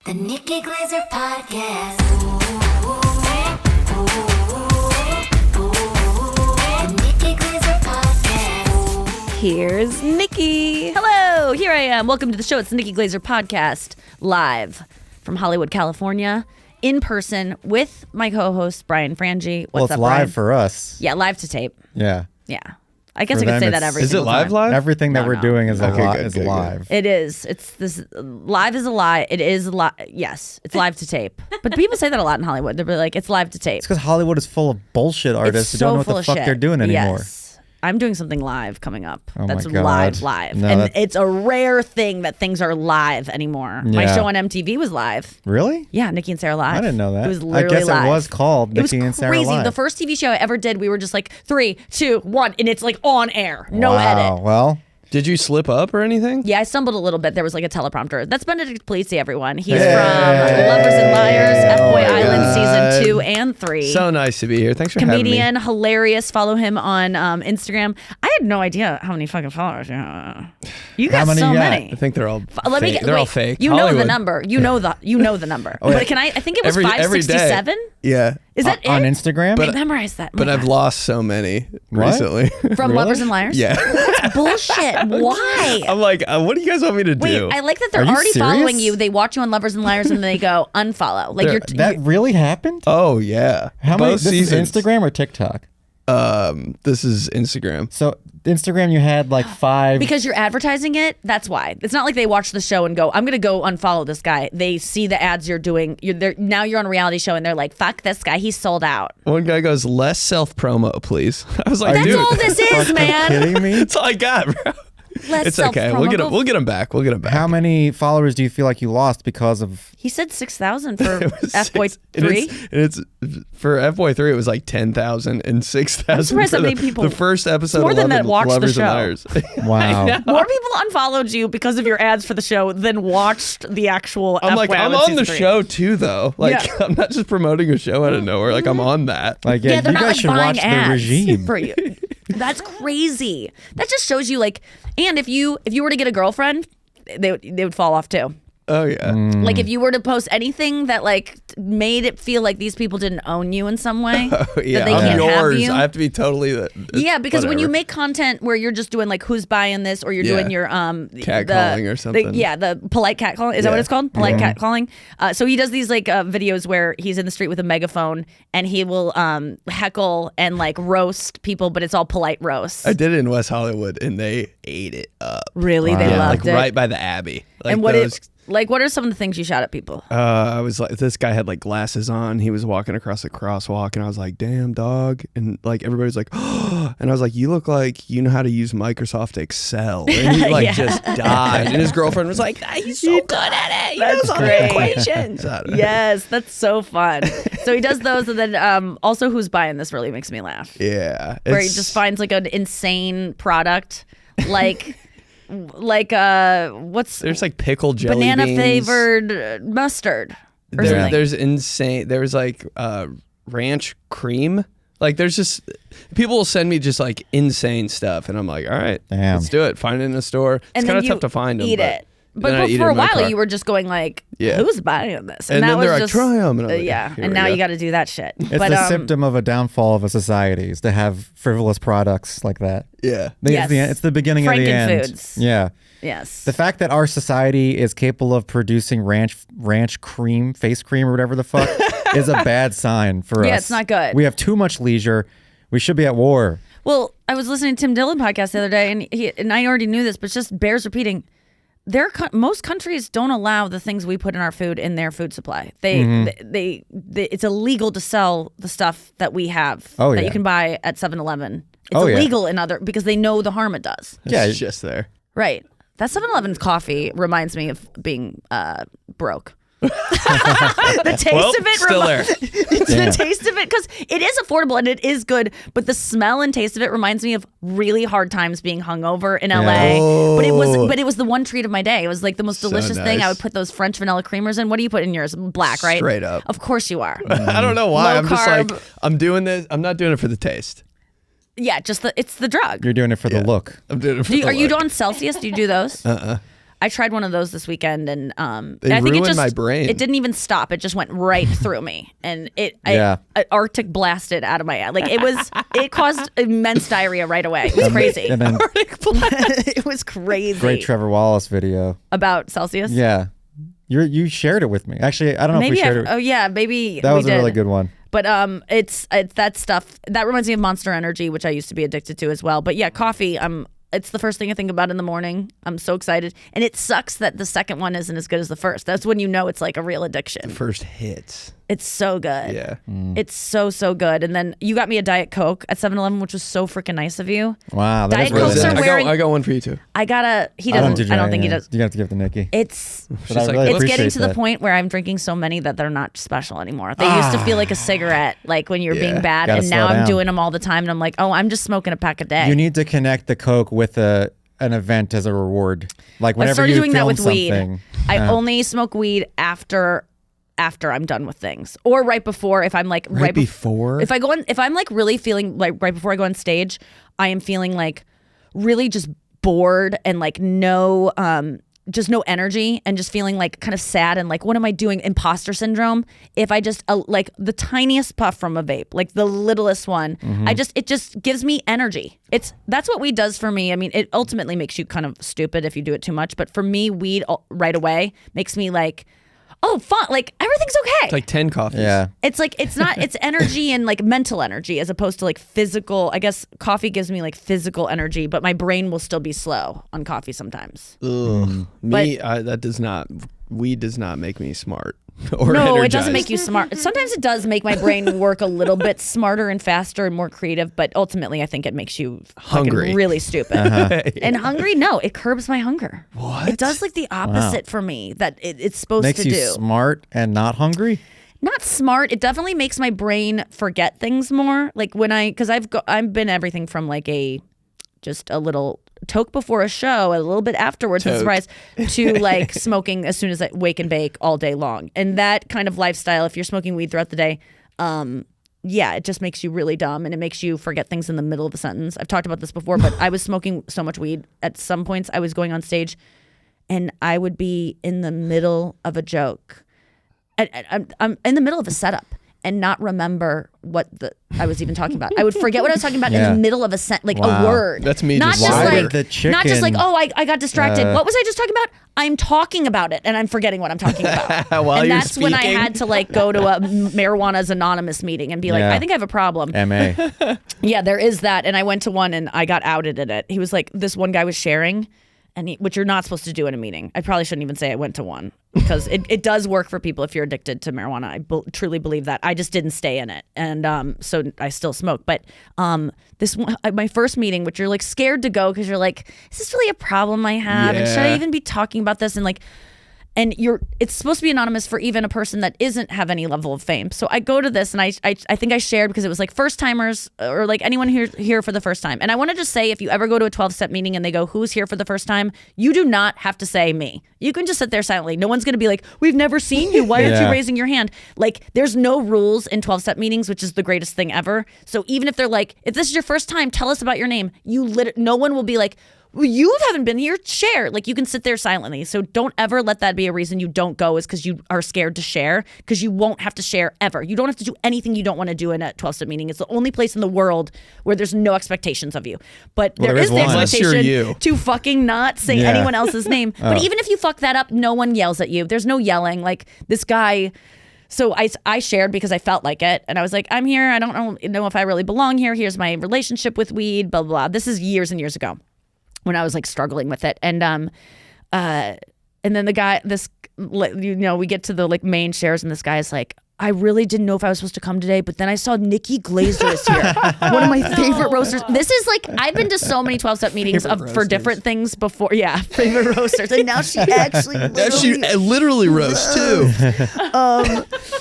The Nikki Glaser Podcast. The Nikki Glaser Podcast. Here's Nikki. Hello, here I am. Welcome to the show. It's the Nikki Glaser Podcast, live from Hollywood, California, in person with my co-host, Brian Frangie. What's up, live Brian? For us. Yeah, live to tape. Yeah. Yeah. I guess For I could them, say that every Is it single live time. live? Everything that we're doing is Okay, live. It is. It's this live is a lie. It is yes, it's live to tape. But people say that a lot in Hollywood. They're like, it's live to tape. It's because Hollywood is full of bullshit artists who don't know what the fuck they're doing anymore. Yes. I'm doing something live coming up. Oh that's my God. live. No, and it's a rare thing that things are live anymore. My Yeah. show on MTV was live. Really? Yeah, Nikki and Sarah live. I didn't know that. It was literally I guess live. it was called Nikki and Sarah crazy. Live. The first TV show I ever did, we were just like 3, 2, 1, and it's like on air, no wow. edit. Well, Did you slip up or anything? Yeah, I stumbled a little bit. There was like a teleprompter. That's Benedict Polizzi, everyone. He's Hey. from Lovers and Liars, FBOY my Island God. season 2 and 3. So nice to be here. Thanks for Comedian, having me. hilarious. Follow him on Instagram. I had no idea how many fucking followers you have. You got many so you got? many. I think they're all Let me fake. get, They're all wait, fake. You know the Hollywood. number. You know the number. But can I think it was Every day. 567? Yeah. Is that on it? Instagram? I memorized that. But My I've God. lost so many What? recently. From Really? Lovers and Liars? Yeah. Bullshit. Why? I'm like, what do you guys want me to Wait, do? I like that they're Are you already serious? following you. They watch you on Lovers and Liars and they go unfollow. Like that really happened? Oh yeah. How many? Both This seasons. is Instagram or TikTok? This is Instagram. So Instagram, you had like 5. because you're advertising it. That's why. It's not like they watch the show and go, "I'm gonna go unfollow this guy." They see the ads you're doing. Now you're on a reality show and they're like, "Fuck this guy. He's sold out." One guy goes, "Less self promo, please." I was like, That's dude, all this is, fucking man. kidding me? that's all I got, bro. Less It's okay. self-promo. We'll get him back. We'll get him back. How many followers do you feel like you lost because of? He said 6,000 for It was FBOY six- and 3. it's for FBOY 3. It was like 10,000 and 6,000. I'm surprised for how many the, people- the first episode. more of than that watched the Lovers show. and Liars. Wow. More people unfollowed you because of your ads for the show than watched the actual. I'm like, FBOY I'm Island on the season 3. show too, though. Like, Yeah. I'm not just promoting a show out of nowhere. Like, I'm on that. Like, Yeah, yeah, they're you not guys like should buying watch the ads regime. for you. That's crazy. That just shows you like, and if you were to get a girlfriend, they would fall off too. Oh yeah. Like if you were to post anything that like made it feel like these people didn't own you in some way, Yeah, that they I'm can't have yours. you. I have to be totally. Yeah, because when you whatever. make content where you're just doing like who's buying this, or you're doing your Catcalling or something. the polite catcalling. Is that what Yeah. it's called? Polite catcalling. So he does these like videos where he's in the street with a megaphone and he will heckle and like roast people, but it's all polite roasts. I did it in West Hollywood, and they ate it up. Really, they Wow. loved Like it. right by the Abbey. Like And what those, what are some of the things you shot at people? I was like, this guy had like glasses on. He was walking across the crosswalk, and I was like, "Damn, dog!" And like everybody's like, "Oh!" And I was like, "You look like you know how to use Microsoft Excel." And he like Yeah. just died. And his girlfriend was like, "He's so good at it. He That's knows all great. the equations." I don't know. Yes, that's so fun. So he does those, and then also who's buying this really makes me laugh. Yeah. Where he it's- just finds like an insane product, like what's there's like pickle jelly banana beans. flavored mustard or something. There's insane. There's like ranch cream. Like there's just people will send me just like insane stuff, and I'm like, all right, Damn. let's do it. Find it in a store. It's and kind then of you tough to find them. eat it. But then I eat it for a in my while, car. you were just going like, Yeah. "Who's buying this?" And that then was they're like, just "Try 'em," and I'm like, yeah. "Here And we now go." you got to do that shit. It's but the symptom of a downfall of a society is to have frivolous products like that. Yeah. Yes. It's the beginning of the end. Frankenfoods. Yeah. yes, The fact that our society is capable of producing ranch cream, face cream, or whatever the fuck, is a bad sign for us. Yeah, it's not good. We have too much leisure. We should be at war. Well, I was listening to Tim Dillon podcast the other day, and I already knew this, but it just bears repeating. Most countries don't allow the things we put in our food in their food supply. They it's illegal to sell the stuff that we have Oh, that yeah. you can buy at 7-Eleven. It's Oh, yeah. illegal in other because they know the harm it does. Yeah. It's just there. Right. That 7-Eleven's coffee reminds me of being broke. The taste Well, of it, still there. It's the taste of it because it is affordable and it is good, but the smell and taste of it reminds me of really hard times being hungover in LA. But it was the one treat of my day. It was like the most delicious thing. I nice. would put those French vanilla creamers in. What do you put in yours? Black, right? Straight up. Of course you are. I don't know why. Low I'm just like, carb. I'm doing this. I'm not doing it for the taste. Yeah, it's the drug. You're doing it for the look. I'm doing it for Are you look. on Celsius? Do you do those? I tried one of those this weekend, and They I think it ruined just my brain. It didn't even stop. It just went right through me, and Yeah. I Arctic blasted out of my eye. Like it caused immense diarrhea right away. It was crazy. And then It was crazy. great Trevor Wallace video. About Celsius. Yeah. You shared it with me. Actually, I don't know Maybe if we shared it. oh yeah, maybe That we was a did. really good one. But it's that stuff that reminds me of Monster Energy, which I used to be addicted to as well. But yeah, coffee. It's the first thing I think about in the morning. I'm so excited, and it sucks that the second one isn't as good as the first. That's when you know it's like a real addiction. First hits. It's so good. Yeah. It's so good. And then you got me a Diet Coke at 7-Eleven, which was so freaking nice of you. Wow. That Diet is really Cokes nice. are wearing- I got one for you too. I got a. He I don't doesn't. do I don't think he giant. does. You have to give the Nikki. It's But I like, really it's getting appreciate to the that. point where I'm drinking so many that they're not special anymore. They used to feel like a cigarette, like when you're being bad, Gotta and now slow I'm down. doing them all the time, and I'm like, oh, I'm just smoking a pack a day. You need to connect the Coke with an event as a reward. Like I whenever started you doing that film with something. weed. I only smoke weed after I'm done with things, or right before. If I'm like Right before? if I'm like really feeling like right before I go on stage, I am feeling like really just bored and like no just no energy, and just feeling like kind of sad and like, what am I doing? Imposter syndrome. If I just like the tiniest puff from a vape, like the littlest one, it just gives me energy. That's what weed does for me. I mean, it ultimately makes you kind of stupid if you do it too much, but for me, weed right away makes me like, oh, fun. Like everything's okay. It's like 10 coffees. Yeah. It's like it's energy and like mental energy as opposed to like physical. I guess coffee gives me like physical energy, but my brain will still be slow on coffee sometimes. Ugh. Weed does not make me smart or No, energized. it doesn't make you smart. Sometimes it does make my brain work a little bit smarter and faster and more creative, but ultimately I think it makes you fucking Hungry. really stupid. And hungry, no, it curbs my hunger. What? It does like the opposite for me that it's supposed Makes to you do. smart and not hungry. Not smart. It definitely makes my brain forget things more. Like because I've been everything from like just a little toke before a show, a little bit afterwards, a surprise, to like smoking as soon as I wake and bake all day long. And that kind of lifestyle, if you're smoking weed throughout the day, it just makes you really dumb, and it makes you forget things in the middle of a sentence. I've talked about this before, but I was smoking so much weed. At some points, I was going on stage, and I would be in the middle of a joke. I'm in the middle of a setup and not remember what I was even talking about. I would forget what I was talking about in the middle of a Wow. a word. That's me Not just just Why like did the not just like, chicken, oh, I got distracted. What was I just talking about? I'm talking about it and I'm forgetting what I'm talking about. While and you're that's when I speaking? had to like go to a Marijuana's Anonymous meeting and be like, Yeah. I think I have a problem. MA. Yeah, there is that. And I went to one and I got outed in it. He was like, this one guy was sharing, which you're not supposed to do in a meeting. I probably shouldn't even say I went to one, because it does work for people if you're addicted to marijuana. I truly believe that. I just didn't stay in it. And so I still smoke. But this one, my first meeting, which you're like scared to go because you're like, is this really a problem I have? And should I Yeah. even be talking about this? And like, it's supposed to be anonymous for even a person that isn't have any level of fame. So I go to this and I think I shared because it was like first timers or like anyone here for the first time. And I want to just say, if you ever go to a 12-step meeting and they go, who's here for the first time? You do not have to say me. You can just sit there silently. No one's going to be like, we've never seen you. Why aren't you Yeah. raising your hand? Like there's no rules in 12-step meetings, which is the greatest thing ever. So even if they're like, if this is your first time, tell us about your name. No one will be like, well, you haven't been here, share. Like you can sit there silently. So don't ever let that be a reason you don't go, is because you are scared to share, because you won't have to share ever. You don't have to do anything you don't want to do in a 12-step meeting. It's the only place in the world where there's no expectations of you. But Well, there there is is the one. Unless you're expectation you. to fucking not say Yeah. anyone else's name. But even if you fuck that up, no one yells at you. There's no yelling. Like this guy... So I shared because I felt like it, and I was like, I'm here. I don't know if I really belong here. Here's my relationship with weed, blah, blah, blah. This is years and years ago when I was like struggling with it. And then the guy, we get to the like main shares, and this guy is like, I really didn't know if I was supposed to come today, but then I saw Nikki Glaser is here. One of my favorite roasters. This is like, I've been to so many 12-step meetings for different things before. Yeah, favorite roasters. And now she actually She literally roasts too.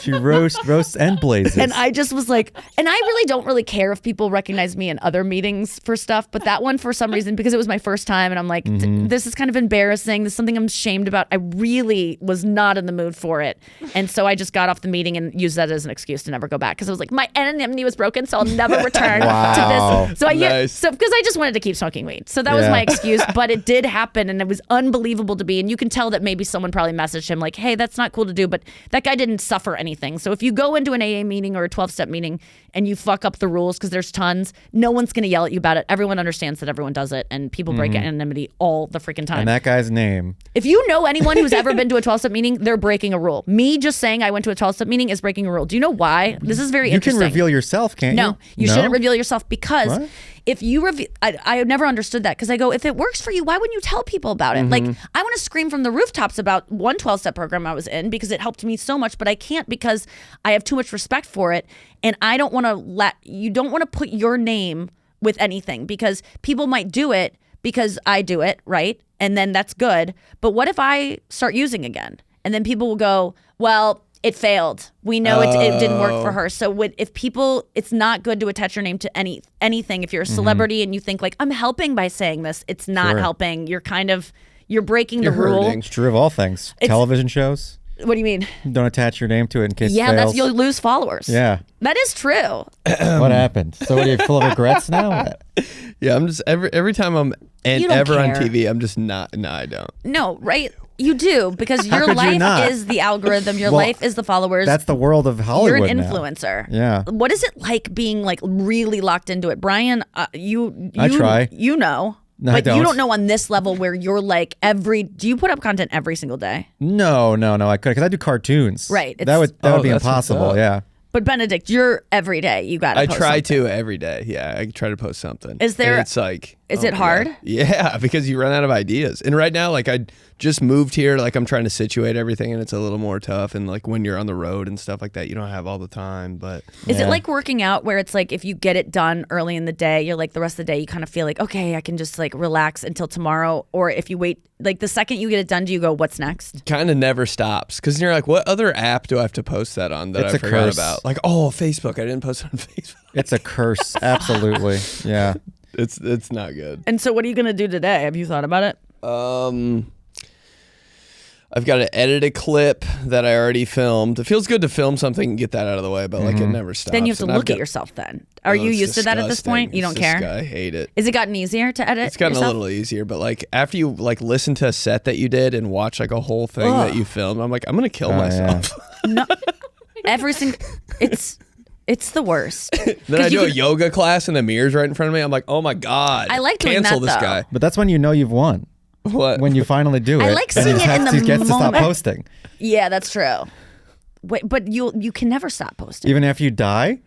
She roasts and blazes. And I just was like, and I really don't really care if people recognize me in other meetings for stuff, but that one for some reason, because it was my first time and I'm like, this is kind of embarrassing. This is something I'm ashamed about. I really was not in the mood for it. And so I just got off the meeting and used that as an excuse to never go back because I was like, my anonymity was broken, so I'll never return to this. So because I just wanted to keep smoking weed. So that was my excuse, but it did happen and it was unbelievable to be. And you can tell that maybe someone probably messaged him like, hey, that's not cool to do, but that guy didn't suffer anything. So if you go into an AA meeting or a 12-step meeting and you fuck up the rules because there's tons, no one's going to yell at you about it. Everyone understands that everyone does it and people break anonymity all the freaking time. And that guy's name. If you know anyone who's ever been to a 12-step meeting, they're breaking a rule. Me just saying I went to a 12-step meeting is breaking a rule. Do you know why? This is very interesting. You can reveal yourself, can't you? No, you shouldn't reveal yourself because if you reveal, I never understood that because I go, if it works for you, why wouldn't you tell people about it? Like, I want to scream from the rooftops about one 12-step program I was in because it helped me so much, but I can't because I have too much respect for it. And I don't want to you don't want to put your name with anything because people might do it because I do it, right? And then that's good. But what if I start using again? And then people will go, well, it failed. We know it didn't work for her. So if people, it's not good to attach your name to anything. If you're a celebrity and you think like, I'm helping by saying this, it's not helping. You're breaking the rule. It's true of all things. Television shows. What do you mean? Don't attach your name to it in case it fails. You'll lose followers. Yeah. That is true. What happened? So what, are you full of regrets now? Yeah, I'm just every time I'm ever on TV, I'm just not. No, I don't. No, right? You do because your life is the algorithm. Your life is the followers. That's the world of Hollywood. You're an influencer. Now. Yeah. What is it like being like really locked into it, Brian? You I try. You know. No, but I you don't know on this level where you're like do you put up content every single day? No, I could because I do cartoons. Right. That would be impossible. Yeah. But Benedict, you're every day. You got to post try something. to every day. Yeah, I try to post something. Is there? And it's like. Is it hard? God. Yeah, because you run out of ideas. And right now, like I just moved here, like I'm trying to situate everything, and it's a little more tough. And like when you're on the road and stuff like that, you don't have all the time. But is it like working out where it's like if you get it done early in the day, you're like the rest of the day you kind of feel like okay, I can just like relax until tomorrow, or if you wait, like the second you get it done, do you go what's next? Kind of never stops because you're like, what other app do I have to post that on that I forgot about? Like Facebook, I didn't post it on Facebook. It's a curse, absolutely. Yeah. It's not good. And so what are you going to do today? Have you thought about it? I've got to edit a clip that I already filmed. It feels good to film something and get that out of the way, but like it never stops. Then you have to look at yourself then. Are you used to that at this point? You don't care? I hate it. Has it gotten easier to edit? It's gotten yourself? a little easier, but like after you like listen to a set that you did and watch like a whole thing that you filmed, I'm like, I'm going to kill myself. No, every single, it's the worst. Then I do a yoga class and the mirror's right in front of me. I'm like, oh my God. I like doing cancel that, this though. guy. But that's when you know you've won. What? When you finally do it. I like seeing it in the He gets to stop moment. posting. Yeah, that's true. Wait, but you can never stop posting. Even after you die?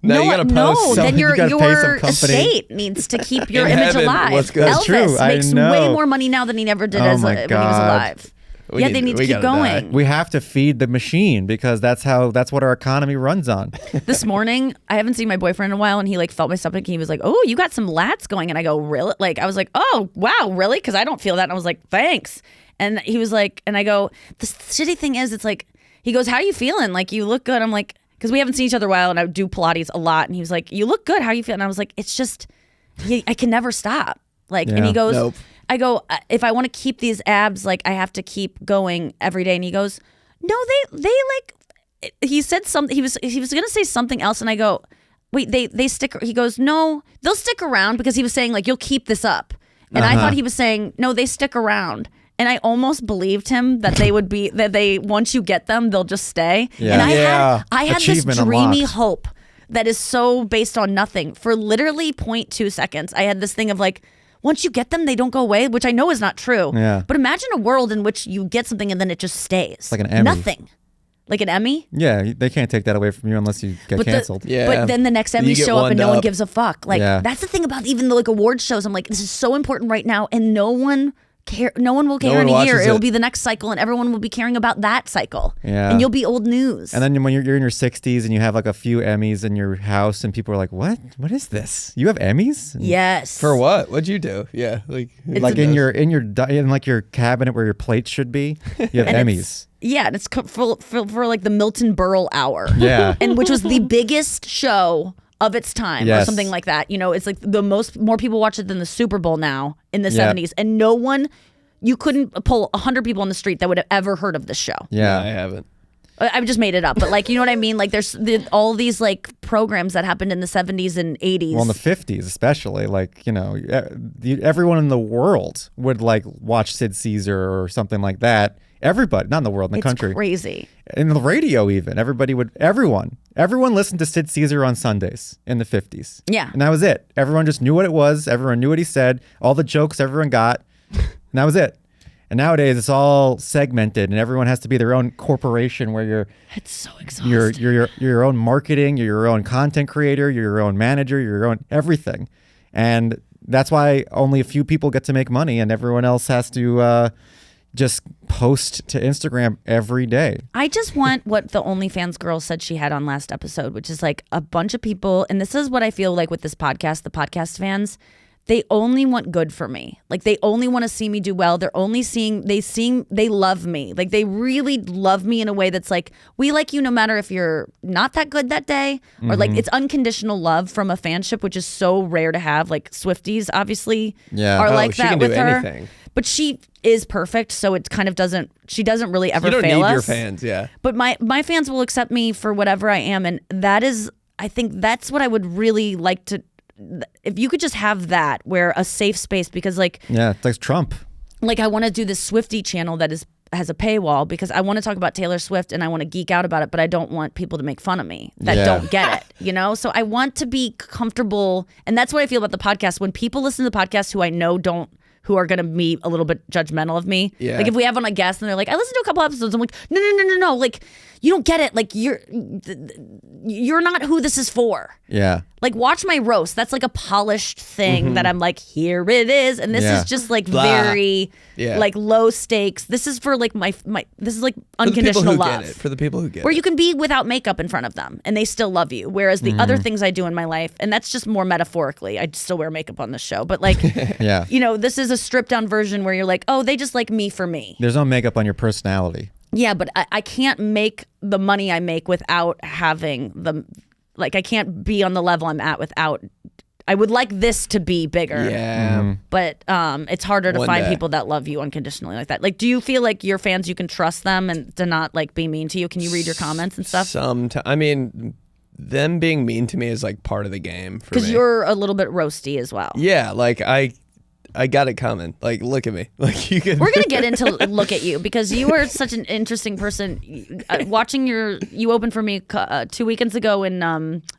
No, you gotta post. No, then you your gotta pay some company. estate needs to keep your In image heaven, alive. what's good? That's Elvis true, I makes know. way more money now than he ever did Oh when my he was God. alive. They need to keep going. We have to feed the machine because that's what our economy runs on. This morning, I haven't seen my boyfriend in a while, and he like felt my stomach. And he was like, "Oh, you got some lats going," and I go, "Really?" Like I was like, "Oh, wow, really?" Because I don't feel that. And I was like, "Thanks." And he was like, and I go, "The shitty thing is, it's like," he goes, "How are you feeling? Like you look good." I'm like, because we haven't seen each other a while, and I do Pilates a lot, and he was like, "You look good. How are you feeling?" And I was like, "It's just, I can never stop." Like, and he goes, Nope. I go, if I want to keep these abs, like I have to keep going every day. And he goes, no, they like, he said something, he was going to say something else. And I go, wait, they stick, he goes, no, they'll stick around because he was saying like, you'll keep this up. And I thought he was saying, no, they stick around. And I almost believed him that they would be, that they, once you get them, they'll just stay. Yeah. And I had this Achievement dreamy unlocked. hope that is so based on nothing. For literally 0.2 seconds, I had this thing of like, once you get them, they don't go away, which I know is not true. Yeah. But imagine a world in which you get something and then it just stays. Like an Emmy. Nothing. Like an Emmy? Yeah, they can't take that away from you unless you get canceled. Yeah. But then the next Emmys get show up and no one one-up. gives a fuck. Like Yeah. that's the thing about even the like award shows. I'm like, this is so important right now, and no one care. No one will care one in a year. watches It'll it. be the next cycle, and everyone will be caring about that cycle. Yeah. And you'll be old news. And then when you're in your 60s and you have like a few Emmys in your house, and people are like, "What? What is this? You have Emmys?" And yes. For what? What'd you do? Yeah, like like in like your cabinet where your plates should be, you have Emmys. Yeah, and it's for like the Milton Berle Hour. Yeah. And which was the biggest show of its time or Yes. something like that. You know, it's like more people watch it than the Super Bowl now in the Yeah. 70s. And you couldn't pull 100 people on the street that would have ever heard of this show. Yeah. I haven't. I've just made it up, but like, you know what I mean? Like there's all these like programs that happened in the 70s and 80s. Well, in the 50s, especially, like, you know, everyone in the world would like watch Sid Caesar or something like that. Everybody, not in the world, in the it's country. crazy. In the radio, even. Everyone listened to Sid Caesar on Sundays in the 50s. Yeah. And that was it. Everyone just knew what it was. Everyone knew what he said. All the jokes everyone got. And that was it. And nowadays, it's all segmented, and everyone has to be their own corporation where It's so exhausting. you're your own marketing, you're your own content creator, you're your own manager, you're your own everything. And that's why only a few people get to make money, and everyone else has to just post to Instagram every day. I just want what the OnlyFans girl said she had on last episode, which is like a bunch of people, and this is what I feel like with this podcast, the podcast fans, they only want good for me. Like they only want to see me do well. They love me. Like they really love me in a way that's like, we like you no matter if you're not that good that day, or like it's unconditional love from a fanship, which is so rare to have. Like Swifties obviously Yeah. are Oh, like she that can do with her. anything. But she is perfect, so it kind of she doesn't really ever You don't fail need us. your fans, yeah. But my fans will accept me for whatever I am, and that is, I think that's what I would really like to, if you could just have that, where a safe space, because like Yeah, it's like Trump. I want to do this Swiftie channel that has a paywall, because I want to talk about Taylor Swift and I want to geek out about it, but I don't want people to make fun of me that Yeah. don't get it, you know? So I want to be comfortable, and that's what I feel about the podcast. When people listen to the podcast who are going to be a little bit judgmental of me. Yeah. Like if we have on a guest and they're like, I listened to a couple episodes, I'm like, no. Like, you don't get it. Like you're not who this is for. Yeah. Like watch my roast. That's like a polished thing that I'm like, here it is. And this Yeah. is just like Blah. very Yeah. like low stakes. This is for like my this is like For the people unconditional who love. get it. For the people who get Where it. you can be without makeup in front of them and they still love you. Whereas the other things I do in my life, and that's just more metaphorically, I still wear makeup on this show, but like, Yeah. you know, this is a stripped down version where you're like, oh, they just like me for me. There's no makeup on your personality. Yeah, but I can't make the money I make without having the, like, I can't be on the level I'm at without, I would like this to be bigger. Yeah. But it's harder to One find day. people that love you unconditionally like that. Like, do you feel like your fans, you can trust them and to not like be mean to you? Can you read your comments and stuff? I mean, them being mean to me is like part of the game for me. Because you're a little bit roasty as well. Yeah, like I got it coming. Like, look at me. Like you can. We're gonna get into look at you because you are such an interesting person. Watching you opened for me 2 weekends ago in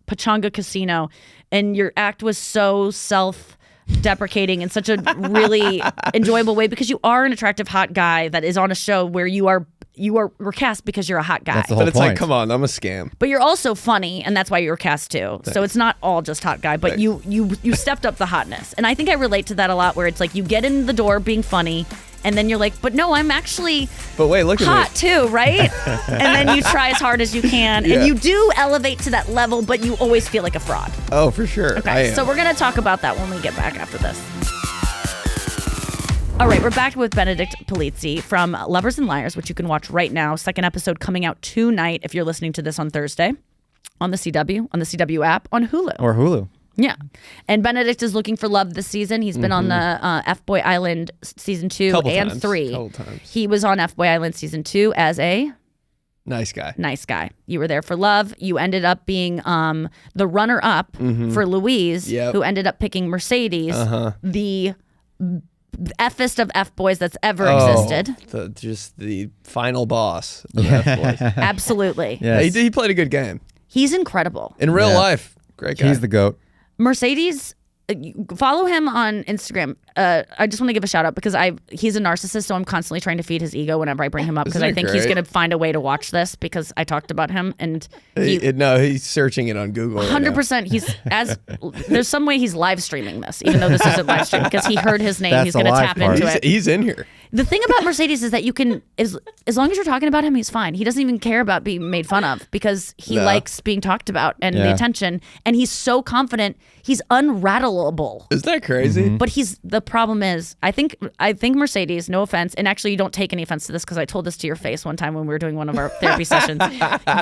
Pachanga Casino, and your act was so self-deprecating in such a really enjoyable way because you are an attractive hot guy that is on a show where you are cast because you're a hot guy. That's the But whole it's point. like, come on, I'm a scam. But you're also funny, and that's why you're cast too. So it's not all just hot guy, but you stepped up the hotness. And I think I relate to that a lot, where it's like you get in the door being funny, and then you're like, but no, I'm actually But wait, look hot at me. too, right? And then you try as hard as you can, Yeah. and you do elevate to that level, but you always feel like a fraud. Oh, for sure. I Okay, am. so we're gonna talk about that when we get back after this. All right, we're back with Benedict Polizzi from Lovers and Liars, which you can watch right now. Second episode coming out tonight if you're listening to this on Thursday on the CW app, on Hulu. Or Hulu. Yeah. And Benedict is looking for love this season. He's been on the FBOY Island season 2 Couple and times. 3. Couple times. He was on FBOY Island season 2 as a Nice guy. nice guy. You were there for love. You ended up being the runner-up for Louise, Yep. who ended up picking Mercedes, the F-ist of F-boys that's ever existed. Just the final boss of F-Boys. Absolutely. Yes. He played a good game. He's incredible. In real Yeah. life, great guy. He's the GOAT. Mercedes follow him on Instagram. I just want to give a shout out because he's a narcissist, so I'm constantly trying to feed his ego whenever I bring him up because I think he's going to find a way to watch this because I talked about him and he's searching it on Google. 100%. There's some way he's live streaming this, even though this isn't live stream because he heard his name. That's He's going to tap into it. He's in here. The thing about Mercedes is that you can, as long as you're talking about him, he's fine. He doesn't even care about being made fun of because he likes being talked about and the attention. And he's so confident. He's unrattleable. Isn't that crazy? But the problem is, I think Mercedes, no offense, and actually you don't take any offense to this because I told this to your face one time when we were doing one of our therapy sessions.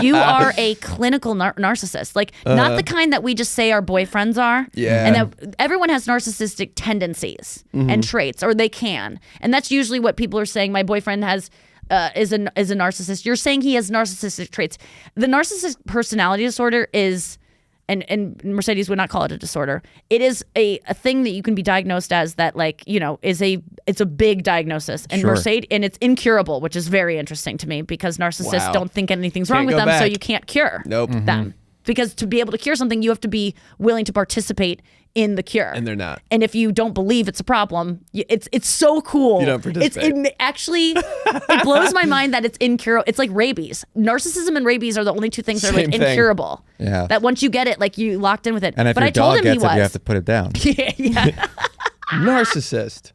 You are a clinical narcissist. Like, not the kind that we just say our boyfriends are. Yeah. And that everyone has narcissistic tendencies and traits, or they can. And that's usually what people are saying. My boyfriend is a narcissist. You're saying he has narcissistic traits. The narcissistic personality disorder is, and Mercedes would not call it a disorder. It is a thing that you can be diagnosed as that, like, you know, it's a big diagnosis. And Mercedes, and it's incurable, which is very interesting to me because narcissists don't think anything's wrong with them, so you can't cure them. Because to be able to cure something, you have to be willing to participate in the cure. And they're not. And if you don't believe it's a problem, it's so cool. You don't participate. It blows my mind that it's incurable. It's like rabies. Narcissism and rabies are the only two things that are like incurable. Yeah. That once you get it, like you locked in with it. And if but your I told dog him gets it, you have to put it down. yeah. Narcissist.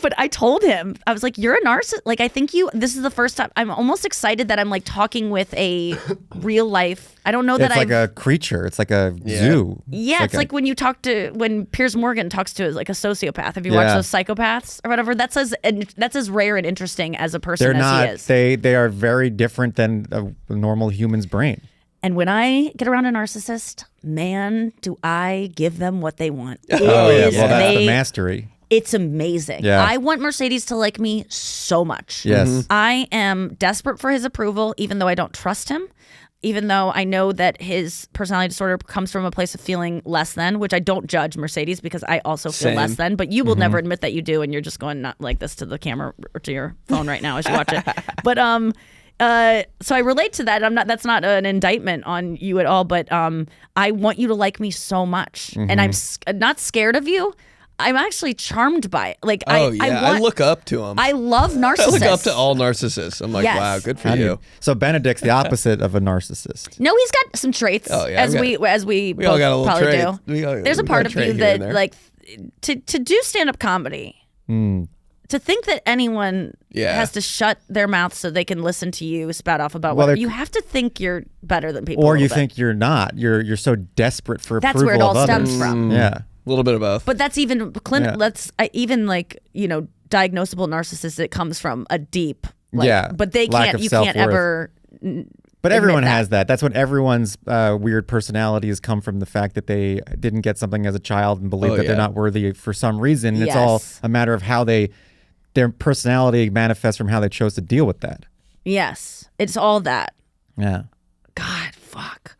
But I told him, I was like, you're a narcissist. Like, I think this is the first time. I'm almost excited that I'm like talking with a real life. I don't know that It's like a creature. It's like a zoo. Yeah, it's like when Piers Morgan talks to like a sociopath. Have you watched those Psychopaths or whatever? That's as rare and interesting as a person as he is. They are very different than a normal human's brain. And when I get around a narcissist, man, do I give them what they want. Well, that's the mastery. It's amazing. Yeah. I want Mercedes to like me so much. Yes. I am desperate for his approval, even though I don't trust him. Even though I know that his personality disorder comes from a place of feeling less than, which I don't judge Mercedes because I also feel less than. But you will never admit that you do, and you're just going not like this to the camera or to your phone right now as you watch it. But so I relate to that. That's not an indictment on you at all. But I want you to like me so much, and I'm not scared of you. I'm actually charmed by it. Like, I look up to him. I love narcissists. I look up to all narcissists. I'm like, wow, good for you. So Benedict's the opposite of a narcissist. No, he's got some traits. Oh, yeah, as we both all got a little probably trait. do. There's a part of you that like to do stand-up comedy. To think that anyone has to shut their mouth so they can listen to you spout off about whatever, you have to think you're better than people. Or you think you're not. You're so desperate for approval. That's where it all of stems others. from. Yeah. A little bit of both. But that's even even like, you know, diagnosable narcissist. It comes from a deep but they can't. You can't ever. But everyone has that. That's what everyone's weird personalities come from, the fact that they didn't get something as a child and believe that they're not worthy for some reason. It's all a matter of how their personality manifests from how they chose to deal with that. Yes, it's all that. Yeah. God, fuck.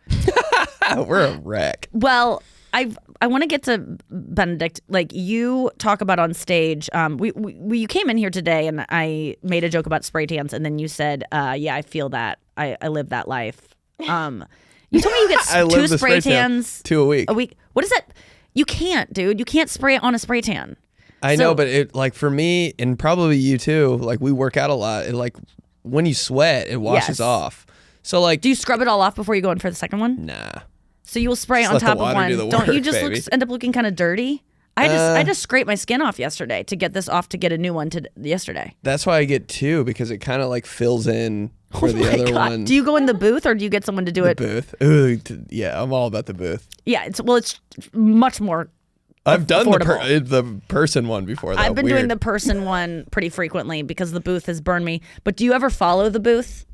We're a wreck. Well, I want to get to Benedict. Like, you talk about on stage. You came in here today, and I made a joke about spray tans, and then you said, "Yeah, I feel that. I live that life." You told me you get two spray tans 2 a week. A week. What is that? You can't, dude. You can't spray it on a spray tan. I know, but it, like, for me, and probably you too, like, we work out a lot. It, like, when you sweat, it washes off. So, like, do you scrub it all off before you go in for the second one? Nah. So you will spray on top of one. Don't you just end up looking kind of dirty? I just scraped my skin off yesterday to get this off to get a new one yesterday. That's why I get two, because it kind of like fills in for the other one. Do you go in the booth or do you get someone to do it? Booth. Ooh, yeah, I'm all about the booth. Yeah, it's much more. I've done the person one before. I've been doing the person one pretty frequently because the booth has burned me. But do you ever follow the booth?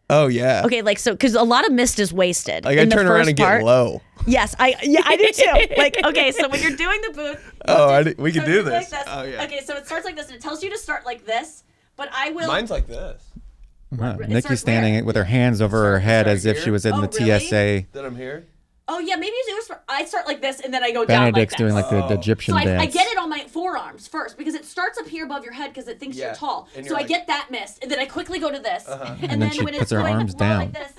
Oh yeah. Okay, like, so because a lot of mist is wasted. Like, I turn around and get low. Yes, I do too. Like, okay, so when you're doing the booth, we can do this. Like oh yeah. Okay, so it starts like this, and it tells you to start like this. But I will. Mine's like this. Nikki's standing with her hands over her head as if she was in the TSA. That I'm here. Oh yeah, maybe I start like this and then I go Benedict's down like doing like the Egyptian dance. I get it on my forearms first because it starts up here above your head because it thinks you're tall. So I get that mist and then I quickly go to this, and then she puts her arms down. Like this,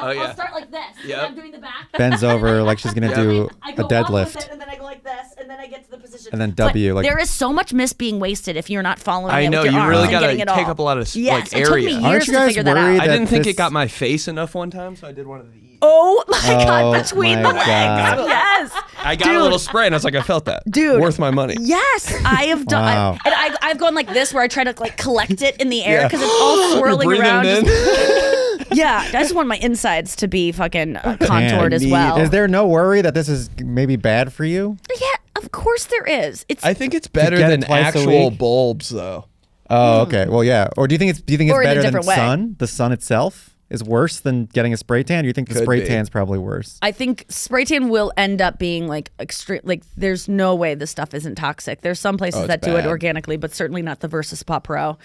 I'll start like this. Yep. And I'm doing the back. Bends over like she's gonna do I a go up with deadlift, it, and then I go like this, and then I get to the position. and then But W. Like, there is so much miss being wasted if you're not following I it know, with your you arms really and gotta getting it take all. up a lot of Yes, like it took me area. years Aren't you to guys figure that worried out. I didn't think this- it got my face enough one time, so I did one of these. Oh my God, between my the legs. God. Yes. I got a little spray, and I was like, I felt that. Dude. Worth my money. Yes, I have done. Wow. I've gone like this where I try to like collect it in the air because it's all swirling Breathing around. it in. Yeah, I just want my insides to be fucking contoured as Man, well. Is there no worry that this is maybe bad for you? Yeah, of course there is. It's I think it's better get it than twice a actual week? bulbs, though. Oh, okay. Well, yeah. Or do you think it's Or in a better than different way. sun? The sun itself is worse than getting a spray tan? Or do you think the Could spray be. tan's probably worse? I think spray tan will end up being like extreme. Like, there's no way this stuff isn't toxic. There's some places it's that do it bad. organically, but certainly not the Versus Spa Pro. Or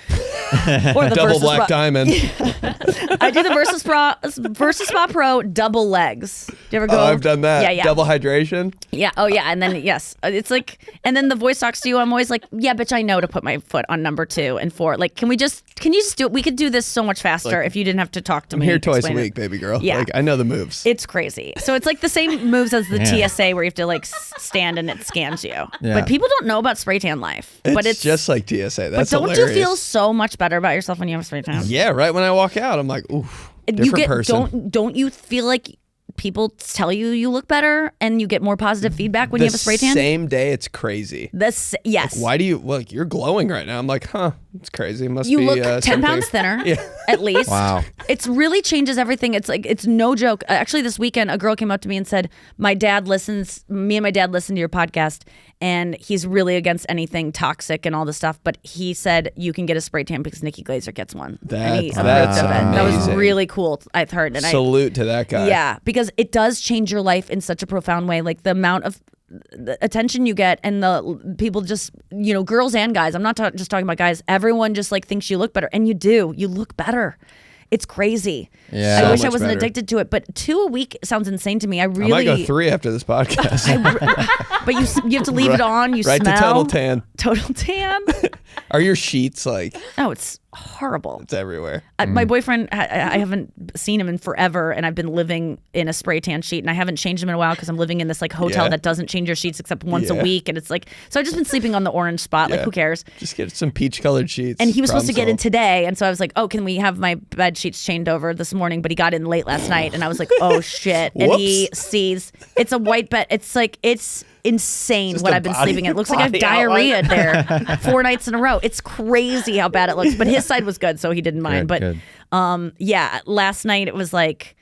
the Double Versus black Spa- diamond. I do the Versus Spa Pro double legs. Do you ever go? Oh, I've done that. Yeah, yeah. Double hydration. Yeah. Oh, yeah. And then, yes, it's like, and then the voice talks to you. I'm always like, yeah, bitch, I know to put my foot on number 2 and 4. Like, can you just do it? We could do this so much faster if you didn't have to talk to I'm me. here twice a explain it. week, baby girl. Yeah. Like, I know the moves. It's crazy. So it's like the same moves as the Yeah. TSA where you have to like stand and it scans you. Yeah. But people don't know about spray tan life. But it's just like TSA. But That's don't hilarious. you feel so much better about yourself when you have a spray tan? Yeah, right when I walk out, I'm like, oof, different person. Don't you feel like people tell you look better and you get more positive feedback when you have a spray tan? Same day, it's crazy. Yes. Why do you look? You're glowing right now. I'm like, huh? It's crazy. It must You be look 10 something- pounds thinner, Yeah. at least. Wow. It's really changes everything. It's like, it's no joke. Actually, this weekend, a girl came up to me and said, me and my dad listen to your podcast, and he's really against anything toxic and all this stuff, but he said you can get a spray tan because Nikki Glaser gets one. And he That's approved of it. That was amazing. really cool, I've heard. And Salute to that guy. yeah, because it does change your life in such a profound way. Like the amount of the attention you get and the people just, girls and guys. I'm not just talking about guys. Everyone just like thinks you look better, and you do. You look better. It's crazy. Yeah. I So wish I much wasn't better. addicted to it, but 2 a week sounds insane to me. I I really. might go 3 after this podcast. But you have to leave it on. You right smell. to Total Tan. Total tan. Are your sheets like? Oh, it's horrible. It's everywhere. My boyfriend, I haven't seen him in forever, and I've been living in a spray tan sheet, and I haven't changed him in a while because I'm living in this like hotel Yeah. that doesn't change your sheets except once a Yeah. week, and it's like, so I've just been sleeping on the orange spot. Like, Yeah. who cares? Just get some peach-colored sheets. And he was supposed to get in Problem today, and so I was like, oh, can we have my bed sheets changed over this morning? But he got in late last night, and I was like, oh shit. And he sees it's a white bed. It's like, it's insane Just what a I've been body- sleeping in. It looks like I have body diarrhea there 4 nights in a row. It's crazy how bad it looks. But his side was good, so he didn't mind. Good, But yeah, last night it was like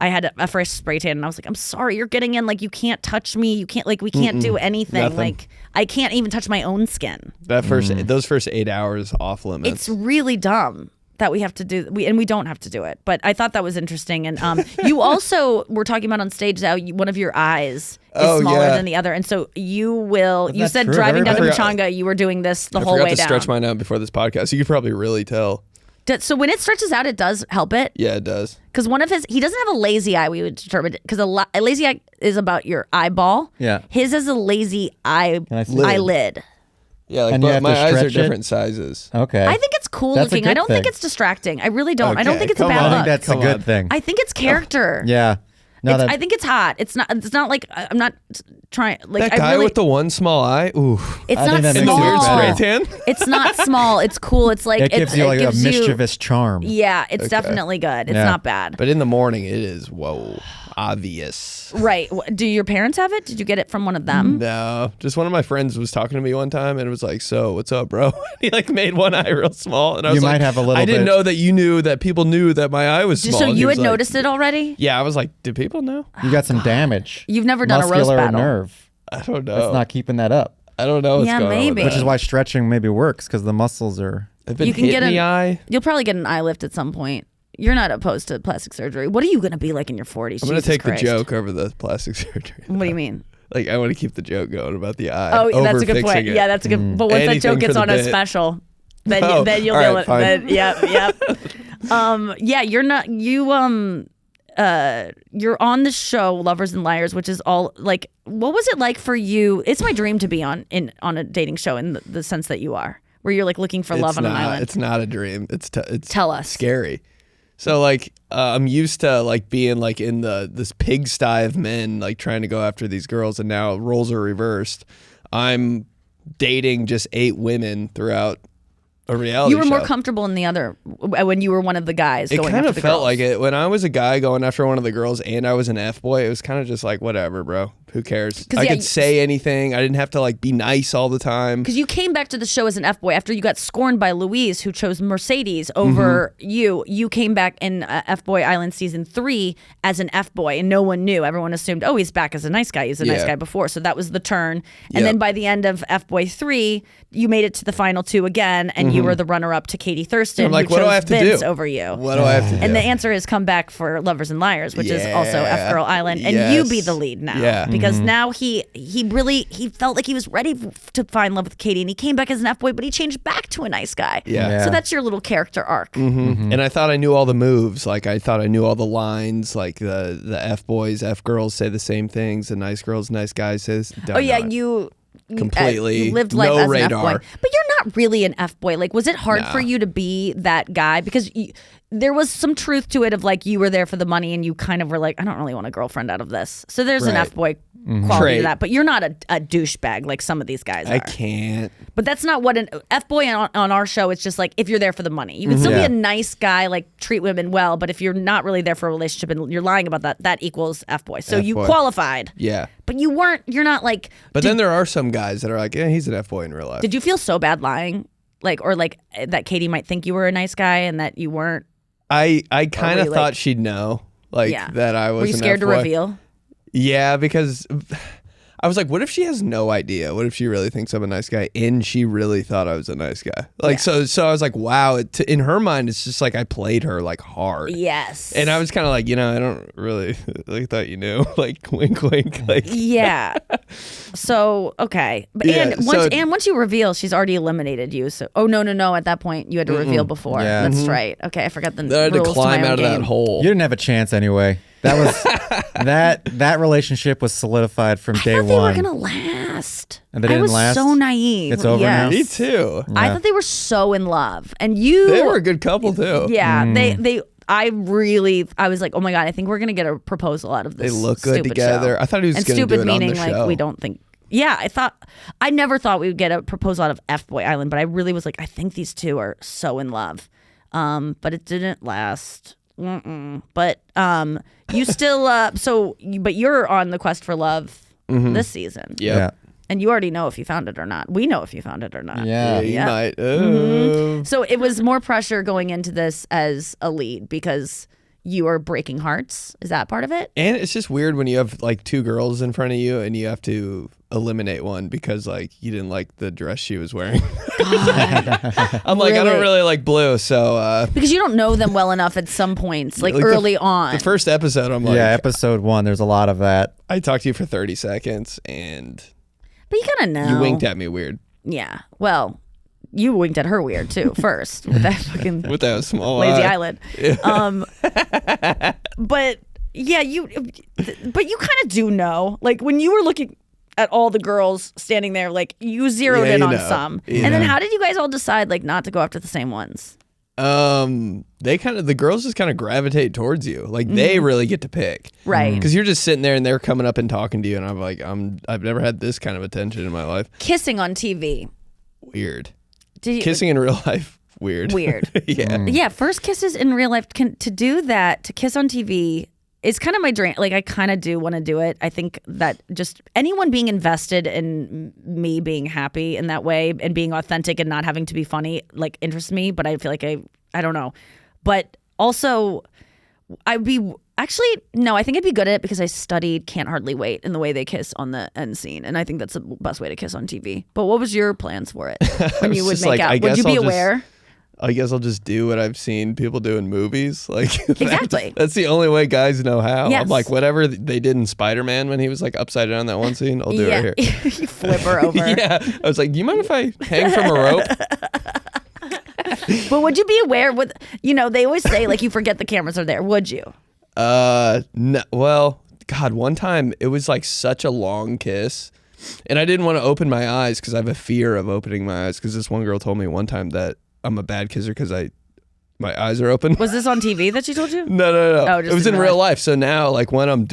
I had a fresh spray tan, and I was like, I'm sorry, you're getting in. Like, you can't touch me. You can't, like, we can't do anything. Nothing. Like, I can't even touch my own skin. That those first 8 hours off limits. It's really dumb that we have to do and we don't have to do it, but I thought that was interesting. And you also were talking about on stage how one of your eyes is smaller than the other, and so you that said true? driving down to I forgot- Pachanga, you were doing this the I whole forgot way to down. stretch mine out before this podcast. You could probably really tell. So when it stretches out, it does help it. Yeah, it does. Because one of he doesn't have a lazy eye. We would determine because a lazy eye is about your eyeball. Yeah. His is a lazy I see? eyelid. Yeah, like And you have my to eyes are stretch it? different sizes. Okay. I think it's cool That's a looking. I good don't think thing. it's distracting. I really don't. I don't Okay, think it's a come bad on. I look. think that's a Come good on. thing. I think it's character. Yeah. No, I think it's hot. It's not like I'm not trying. Like That guy I really, with the one small eye. Ooh. it's I not think that And makes the it weird small. better. spray tan. It's not small. It's cool. It's like it gives you like gives a you- mischievous charm. Yeah, it's definitely good. It's Yeah. not bad. But in the morning, it is obvious. Right. Do your parents have it? Did you get it from one of them? No, just one of my friends was talking to me one time and it was like, "So, what's up, bro?" He like made one eye real small, and I was You like, might have a little I didn't bit- know that you knew that people knew that my eye was small. So And he you was had like- noticed it already? Yeah, I was like, "Did people know?" You got some damage. You've never done a roast Muscular battle. nerve. I don't know. That's not keeping that up. I don't know what's Yeah, going on. maybe. With Which that. is why stretching maybe works because the muscles are. I've been You can hit get in the an- eye. You'll probably get an eye lift at some point. You're not opposed to plastic surgery. What are you going to be like in your 40s? I'm gonna Jesus take Christ. the joke over the plastic surgery. What do you mean? Like I want to keep the joke going about the eye. Oh, that's a good over-fixing point. it. Yeah, that's a good. But once that Anything joke gets for the on a bit. special, then Oh, then you'll all do right, it. fine. Then, yep. Yeah, you're not you. You're on the show Lovers and Liars, which is all like. What was it like for you? It's my dream to be on a dating show in the sense that you are, where you're like looking for love on an island. It's not a dream. It's Tell us. Scary. So like I'm used to like being like in this pigsty of men like trying to go after these girls, and now roles are reversed. I'm dating just 8 women throughout a reality You were more show. comfortable in the other when you were one of the guys. It going kind after of the felt girls. like it when I was a guy going after one of the girls and I was an F-boy. It was kind of just like, whatever, bro. Who cares? I could say anything. I didn't have to like be nice all the time. Because you came back to the show as an F-boy after you got scorned by Louise, who chose Mercedes over you. You came back in F-Boy Island season 3 as an F-boy, and no one knew. Everyone assumed, oh, he's back as a nice guy. He was a nice guy before. So that was the turn. And then by the end of F-Boy 3, you made it to the final 2 again, and you were the runner-up to Katie Thurston, I'm like, who what chose do I have to Vince do? over you. What do I have to do? And the answer is come back for Lovers and Liars, which is also F-Girl Island, and you be the lead now. Yeah. Because now he felt like he was ready to find love with Katie, and he came back as an F-boy, but he changed back to a nice guy. Yeah. So that's your little character arc. And I thought I knew all the moves. Like I thought I knew all the lines. Like the F-boys, F-girls say the same things. The nice girls, nice guys says. Oh yeah, you completely you lived life no as radar. an F-boy, but you're not really an F-boy. Like, was it hard for you to be that guy? Because there was some truth to it of like you were there for the money, and you kind of were like, I don't really want a girlfriend out of this. So there's an Right. F-boy quality Trait. to that, but you're not a douchebag like some of these guys are. I can't. But that's not what an F-boy on our show. It's just like if you're there for the money, you can still be Yeah. a nice guy, like treat women well. But if you're not really there for a relationship and you're lying about that, that equals F-boy. So you F-boy. qualified, Yeah. but you weren't. You're not like. But then there are some guys that are like, yeah, he's an F-boy in real life. Did you feel so bad lying, or that Katie might think you were a nice guy and that you weren't? I kind were of you thought like- she'd know, like Yeah. that I was. Were you an scared to F-boy. reveal? Yeah, because I was like, what if she has no idea? What if she really thinks I'm a nice guy and she really thought I was a nice guy? Like, so I was like, wow. In her mind, it's just like I played her like hard. Yes. And I was kind of like, I don't really like thought you knew. Like, wink, wink. Like, Yeah. So okay, but Yeah, once you reveal, she's already eliminated you. So no. At that point, you had to reveal before. Yeah. That's right. Okay, I forgot the then I had to rules climb my own out of game. that hole. You didn't have a chance anyway. That was that relationship was solidified from day I thought they one. were gonna last. And they I didn't was last? so naive. It's over yes. now? Me too. I thought they were so in love, and you. They were a good couple too. Yeah, they. I was like, oh my god, I think we're gonna get a proposal out of They this. look good stupid together. show. I thought he was and gonna do stupid it on meaning the like show. we don't think. Yeah, I never thought we would get a proposal out of F-Boy Island, but I really was like, I think these two are so in love. But it didn't last. But you still but you're on the quest for love this season. Yep. Yeah. And you already know if you found it or not. We know if you found it or not. Yeah. You Yeah. might. Oh. So it was more pressure going into this as a lead because you are breaking hearts. Is that part of it? And it's just weird when you have like 2 girls in front of you and you have to eliminate one because like you didn't like the dress she was wearing. I'm like, I Really? don't really like blue, so Because you don't know them well enough at some points, like early on. the first episode I'm like, Yeah, episode 1, there's a lot of that. I talked to you for 30 seconds and But you kind of know. you winked at me weird Yeah. Well, you winked at her weird too first with that fucking with that small lazy eye. eyelid. But yeah, you kind of do know. Like when you were looking at all the girls standing there, like you zeroed Yeah, in you on know. some. You And then know. how did you guys all decide like not to go after the same ones? The girls just kind of gravitate towards you. Like they really get to pick. Right. Because you're just sitting there and they're coming up and talking to you and I'm like, I've never had this kind of attention in my life. Kissing on TV. Weird. Did you, Kissing in real life, weird. Weird. Yeah. Yeah, first kisses in real life. To do that, to kiss on TV, is kind of my dream. Like I kind of do want to do it. I think that just anyone being invested in me being happy in that way and being authentic and not having to be funny like interests me. But I feel like I don't know. But also, I think I'd be good at it because I studied Can't Hardly Wait and the way they kiss on the end scene, and I think that's the best way to kiss on TV. But what was your plans for it when you would just make like, I out? Would guess you be I'll just- aware? I guess I'll just do what I've seen people do in movies. Like Exactly. that's the only way guys know how. Yes. I'm like, whatever they did in Spider-Man when he was like upside down that one scene, I'll do it here. You flip her over. Yeah. I was like, do you mind if I hang from a rope? But would you be aware with, they always say like you forget the cameras are there. Would you? No, well, God, one time it was like such a long kiss and I didn't want to open my eyes because I have a fear of opening my eyes because this one girl told me one time that I'm a bad kisser because My eyes are open. Was this on TV that she told you? No. Oh, It just was in in real real life. So now, like when I'm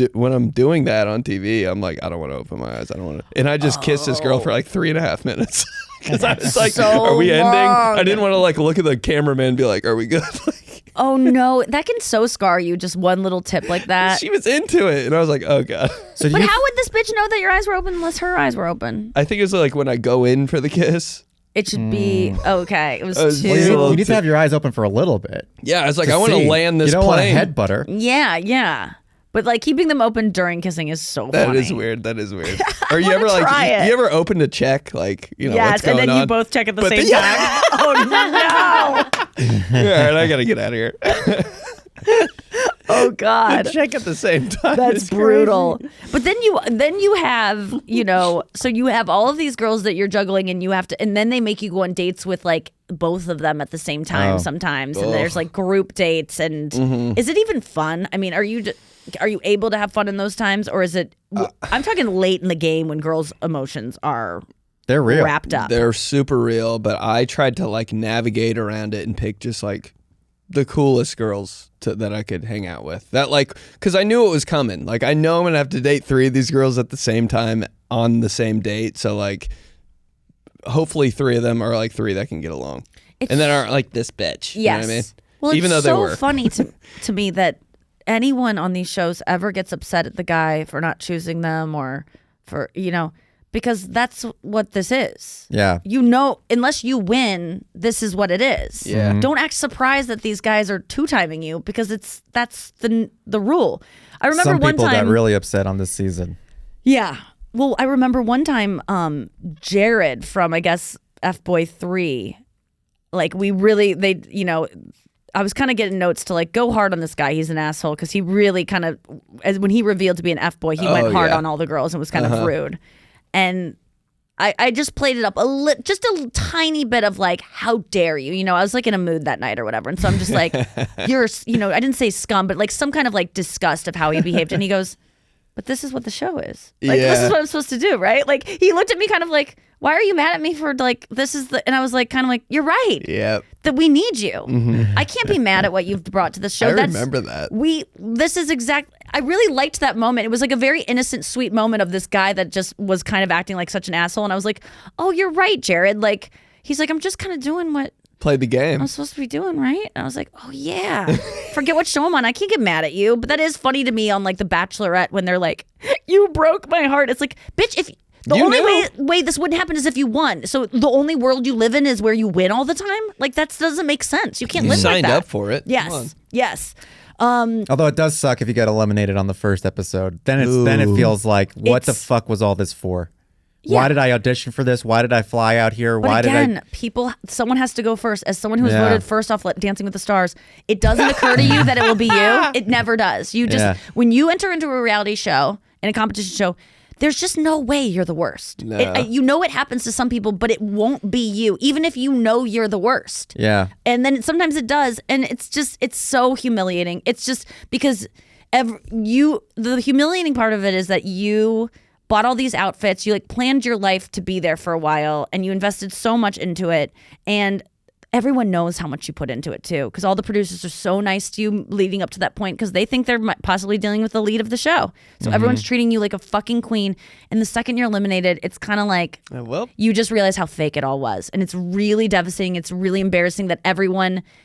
doing that on TV, I'm like, I don't want to open my eyes. I don't want to. And I just kissed this girl for like 3.5 minutes. Because I was like, so are we ending? long. I didn't want to like look at the cameraman and be like, are we good? Like, Oh no, that can so scar you. Just one little tip like that. she was into it, and I was like, oh god. So But you, how would this bitch know that your eyes were open unless her eyes were open? I think it's like when I go in for the kiss. It should be okay. It was was too. just a little- you need to have your eyes open for a little bit. Yeah, I was like, to I want to see. land this You don't plane. want head butter. Yeah. But like keeping them open during kissing is so That funny. is weird. Or you wanna ever like try it. you ever open to check like what's Yes, going and then on? you both check at the But same then- time. Oh no! All right, I gotta get out of here. Oh god. Check at the same time. That's It's brutal. But then you have, so you have all of these girls that you're juggling and you have to, and then they make you go on dates with like both of them at the same time Oh. sometimes. And there's like group dates and is it even fun? I mean, are you able to have fun in those times or is it, I'm talking late in the game when girls' emotions are They're real. wrapped up. They're super real, but I tried to like navigate around it and pick just like the coolest girls that I could hang out with. That like, because I knew it was coming. Like I know I'm gonna have to date 3 of these girls at the same time on the same date. So like, hopefully 3 of them are like 3 that can get along, and that aren't like this bitch. Yes. You know what I mean? Well, Even it's though they so were. funny to me that anyone on these shows ever gets upset at the guy for not choosing them or for, because that's what this is. Yeah. Unless you win, this is what it is. Yeah. Don't act surprised that these guys are two-timing you because that's the rule. I remember Some one people time. got really upset on this season. Yeah. Well, I remember one time Jared from, I guess, FBOY 3, like I was kind of getting notes to like go hard on this guy. He's an asshole because he really kind of, when he revealed to be an FBOY, he went hard yeah. on all the girls and was kind of rude. And I just played it up just a tiny bit of like, how dare you? I was like in a mood that night or whatever. And so I'm just like, you're, I didn't say scum, but like some kind of like disgust of how he behaved. And he goes, but this is what the show is. Like, this Yeah. is what I'm supposed to do, right? Like, he looked at me kind of like, why are you mad at me for like, this is the, and I was like, kind of like, you're right. Yep. That we need you. I can't be mad at what you've brought to the show. I remember that. This is I really liked that moment. It was like a very innocent, sweet moment of this guy that just was kind of acting like such an asshole. And I was like, oh, you're right, Jared. Like, he's like, I'm just kind of doing what Play the game. I'm supposed to be doing, right? And I was like, oh yeah. Forget what show I'm on. I can't get mad at you. But that is funny to me on like The Bachelorette when they're like, you broke my heart. It's like, bitch, if the You only knew. way this wouldn't happen is if you won. So the only world you live in is where you win all the time? Like that doesn't make sense. You can't You live like signed that. up for it. Come on. Yes. Although it does suck if you get eliminated on the first episode. Then it feels like, what the It's- fuck was all this for? Yeah. Why did I audition for this? Why did I fly out here? But Why again, someone has to go first. As someone who was Yeah. voted first off Dancing with the Stars, it doesn't occur to you that it will be you. It never does. You just, Yeah. when you enter into a reality show, in a competition show, there's just no way you're the worst. No. It happens to some people, but it won't be you, even if you know you're the worst. Yeah. And then sometimes it does. And it's so humiliating. It's just because the humiliating part of it is that you bought all these outfits, you like planned your life to be there for a while and you invested so much into it. And everyone knows how much you put into it too, because all the producers are so nice to you leading up to that point because they think they're possibly dealing with the lead of the show. So everyone's treating you like a fucking queen. And the second you're eliminated, it's kind of like Well, you just realize how fake it all was. And it's really devastating. It's really embarrassing that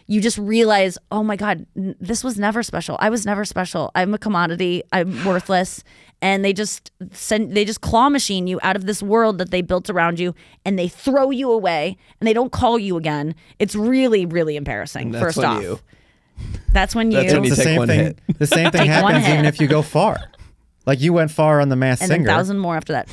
you just realize, oh my God, this was never special. I was never special. I'm a commodity. I'm worthless. And they just claw machine you out of this world that they built around you, and they throw you away, and they don't call you again. It's really, really embarrassing. That's First when off, you- that's when you That's when you The take same one thing. hit. The same thing Take one happens even hit. if you go far. Like you went far on The Masked and then Singer. 1,000 more after that.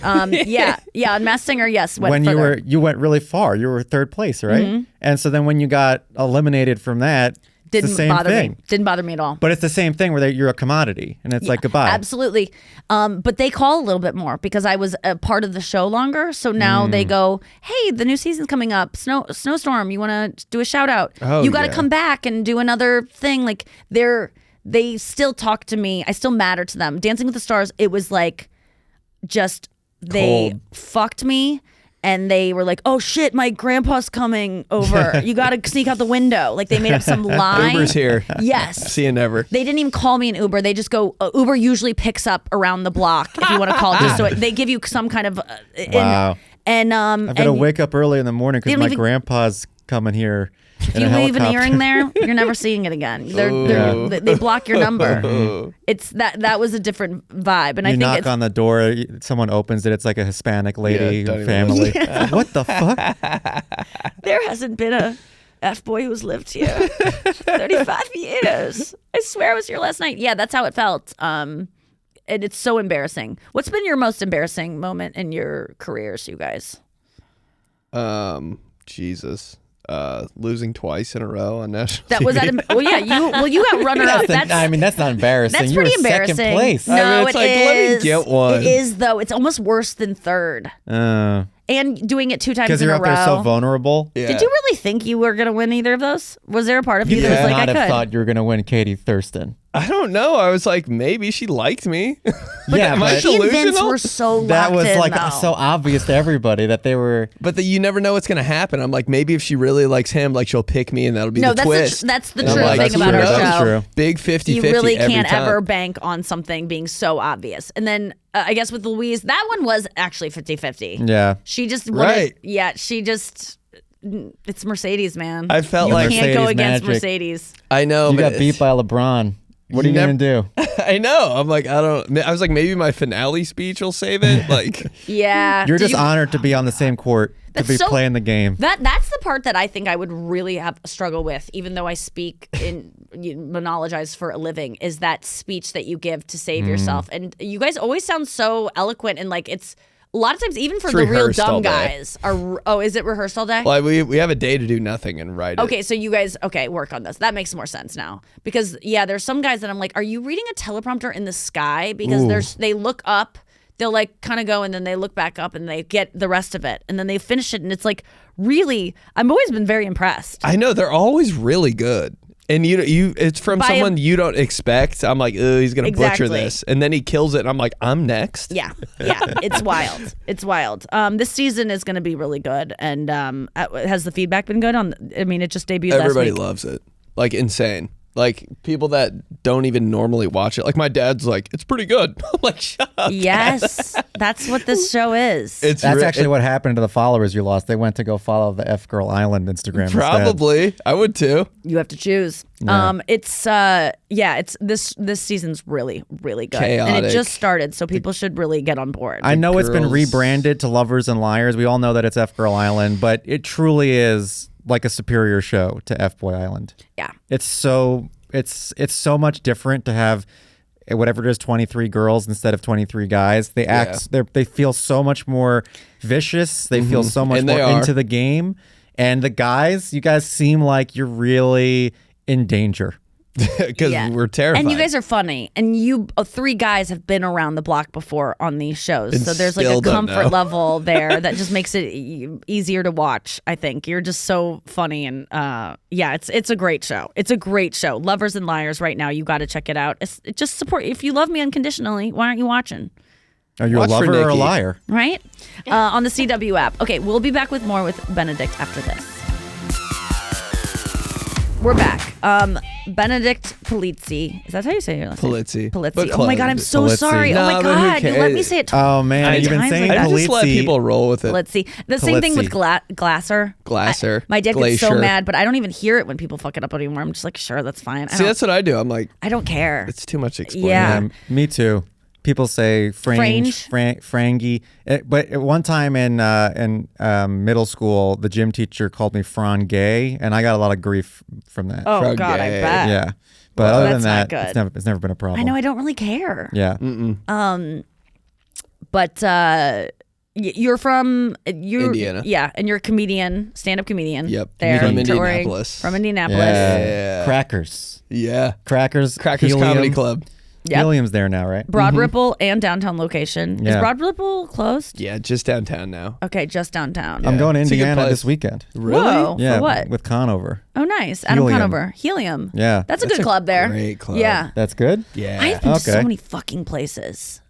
Yeah. On Masked Singer, yes. When further. you went really far, you were third place, right? Mm-hmm. And so then when you got eliminated from that, it's didn't the same bother thing. me. Didn't bother me at all. But it's the same thing where you're a commodity, and it's like goodbye. Absolutely. But they call a little bit more because I was a part of the show longer. So now they go, hey, the new season's coming up. Snowstorm, you want to do a shout out? Oh, you got to yeah. come back and do another thing. Like they still talk to me. I still matter to them. Dancing with the Stars, it was like just they Cold. fucked me. and they were like, "Oh shit, my grandpa's coming over. You got to sneak out the window." Like they made up some lie. Uber's here. Yes. See you never. They didn't even call me an Uber. They just go, Uber usually picks up around the block if you want to call. Just so they give you some kind of. Wow. I've got to wake up early in the morning because my even- grandpa's coming here. If you leave an earring there, you're never seeing it again. They block your number. It's that was a different vibe, and I You think knock it's, on the door, someone opens it. It's like a Hispanic lady Yeah, don't even family. Yeah. What the fuck? there hasn't been a F-boy who's lived here 35 years. I swear it was here last night. Yeah, that's how it felt. And it's so embarrassing. What's been your most embarrassing moment in your careers, you guys? Jesus. Losing twice in a row on national That TV. was you got runner up. That's not embarrassing. That's You were pretty embarrassing. second place. No, I mean, it's it like, let me is. get one. It is though. It's almost worse than third. And doing it 2 times Because in you're a up row. there so vulnerable. Yeah. Did you really think you were gonna win either of those? Was there a part of you You that could was like, not I have could? thought you were going to win Katie Thurston. I don't know. I was like, maybe she liked me. Yeah, am I but She and Vince delusional? were so that locked was in, like though. so obvious to everybody that they were. But you never know what's gonna happen. I'm like, maybe if she really likes him, like she'll pick me, and that'll be No, the that's twist. that's the And I'm true like, thing that's about true. our That's show. true. Big 50-50 You really every can't time. ever bank on something being so obvious. And then I guess with Louise, that one was actually 50-50. Yeah. She just wanted, Right. Yeah, she just. It's Mercedes, man. I felt you like- can't go Mercedes against magic. Mercedes. I know. You but got beat by LeBron. What are you going to do? I know. I'm like, I was like, maybe my finale speech will save it. Like, Yeah, You're Did just you- honored to be on the same court, to That's be so- playing the game. That's the part that I think I would really have a struggle with, even though I speak in monologize for a living, is that speech that you give to save yourself. And you guys always sound so eloquent, and like it's a lot of times, even for It's the real rehearsed all dumb day. guys are. Oh, is it rehearsed all day? like we have a day to do nothing and write it. Okay, so you guys, work on this. That makes more sense now. Because, yeah, there's some guys that I'm like, are you reading a teleprompter in the sky? Because they look up, they'll like kind of go, and then they look back up and they get the rest of it. And then they finish it. And it's like, really, I've always been very impressed. I know they're always really good. And it's from By someone you don't expect. I'm like, oh, he's gonna butcher Exactly. this, and then he kills it, and I'm like, I'm next. Yeah, it's wild. It's wild. This season is going to be really good. And has the feedback been good? I mean, it just debuted Everybody last week. loves it, like insane. Like people that don't even normally watch it. Like my dad's like, it's pretty good. I'm like, shut up. Yes, that's what this show is. It's That's actually what happened to the followers you lost. They went to go follow the F Girl Island Instagram instead. probably. I would too. You have to choose. Yeah. It's this season's really, really good. And Chaotic. it just started, so people should really get on board. I know it's been girls- rebranded to Lovers and Liars. We all know that it's F Girl Island, but it truly is like a superior show to FBOY Island. Yeah. It's so so much different to have whatever it is, 23 girls instead of 23 guys. They they feel so much more vicious. They feel so much And more they are. into the game. And the guys, you guys seem like you're really in danger. Because Yeah. we're terrified. And you guys are funny. And you 3 guys have been around the block before on these shows. And So there's like still a don't comfort know. level there that just makes it easier to watch, I think. You're just so funny and it's a great show. It's a great show. Lovers and Liars right now. You got to check it out. It just support. If you love me unconditionally, why aren't you watching? Are you Watch a for lover or a Nikki. liar? Right? On the CW app. Okay, we'll be back with more with Benedict after this. We're back. Benedict Polizzi. Is that how you say your last name? Polizzi. Polizzi. But Oh my God, close. I'm so Polizzi. sorry. No, Oh my but who God, you let me cares? say it. Oh man, you've been times saying like that. I just let Polizzi. people roll with it. Polizzi. The same thing with Polizzi. Glasser. Glaser. My dad gets so Glacier. mad, but I don't even hear it when people fuck it up anymore. I'm just like, sure, that's fine. See, that's what I do. I'm like, I don't care. it's too much explaining. Yeah. Me too. People say frange, frangie. But at one time in middle school, the gym teacher called me frangay, and I got a lot of grief from that. Oh Frog God, I gay. bet. Yeah. But other than that's not that, good. it's never been a problem. I know. I don't really care. Yeah. But you're from Indiana. Yeah, and you're a comedian, stand-up comedian. Yep. There, From touring Indianapolis. From Indianapolis. Yeah. Crackers. Yeah. Crackers. Crackers Helium. Comedy Club. Yep. Helium's there now, right? Broad Ripple and downtown location. Is Yeah. Broad Ripple closed? Yeah, just downtown now. Okay, just downtown. I'm going to It's a good Indiana place. this weekend. Really? Whoa, Yeah. for what? With Conover. Oh, nice. Adam Helium. Conover. Helium. Yeah. That's a good club there. Great club. Yeah. That's good? Yeah. I've been to so Okay. many fucking places.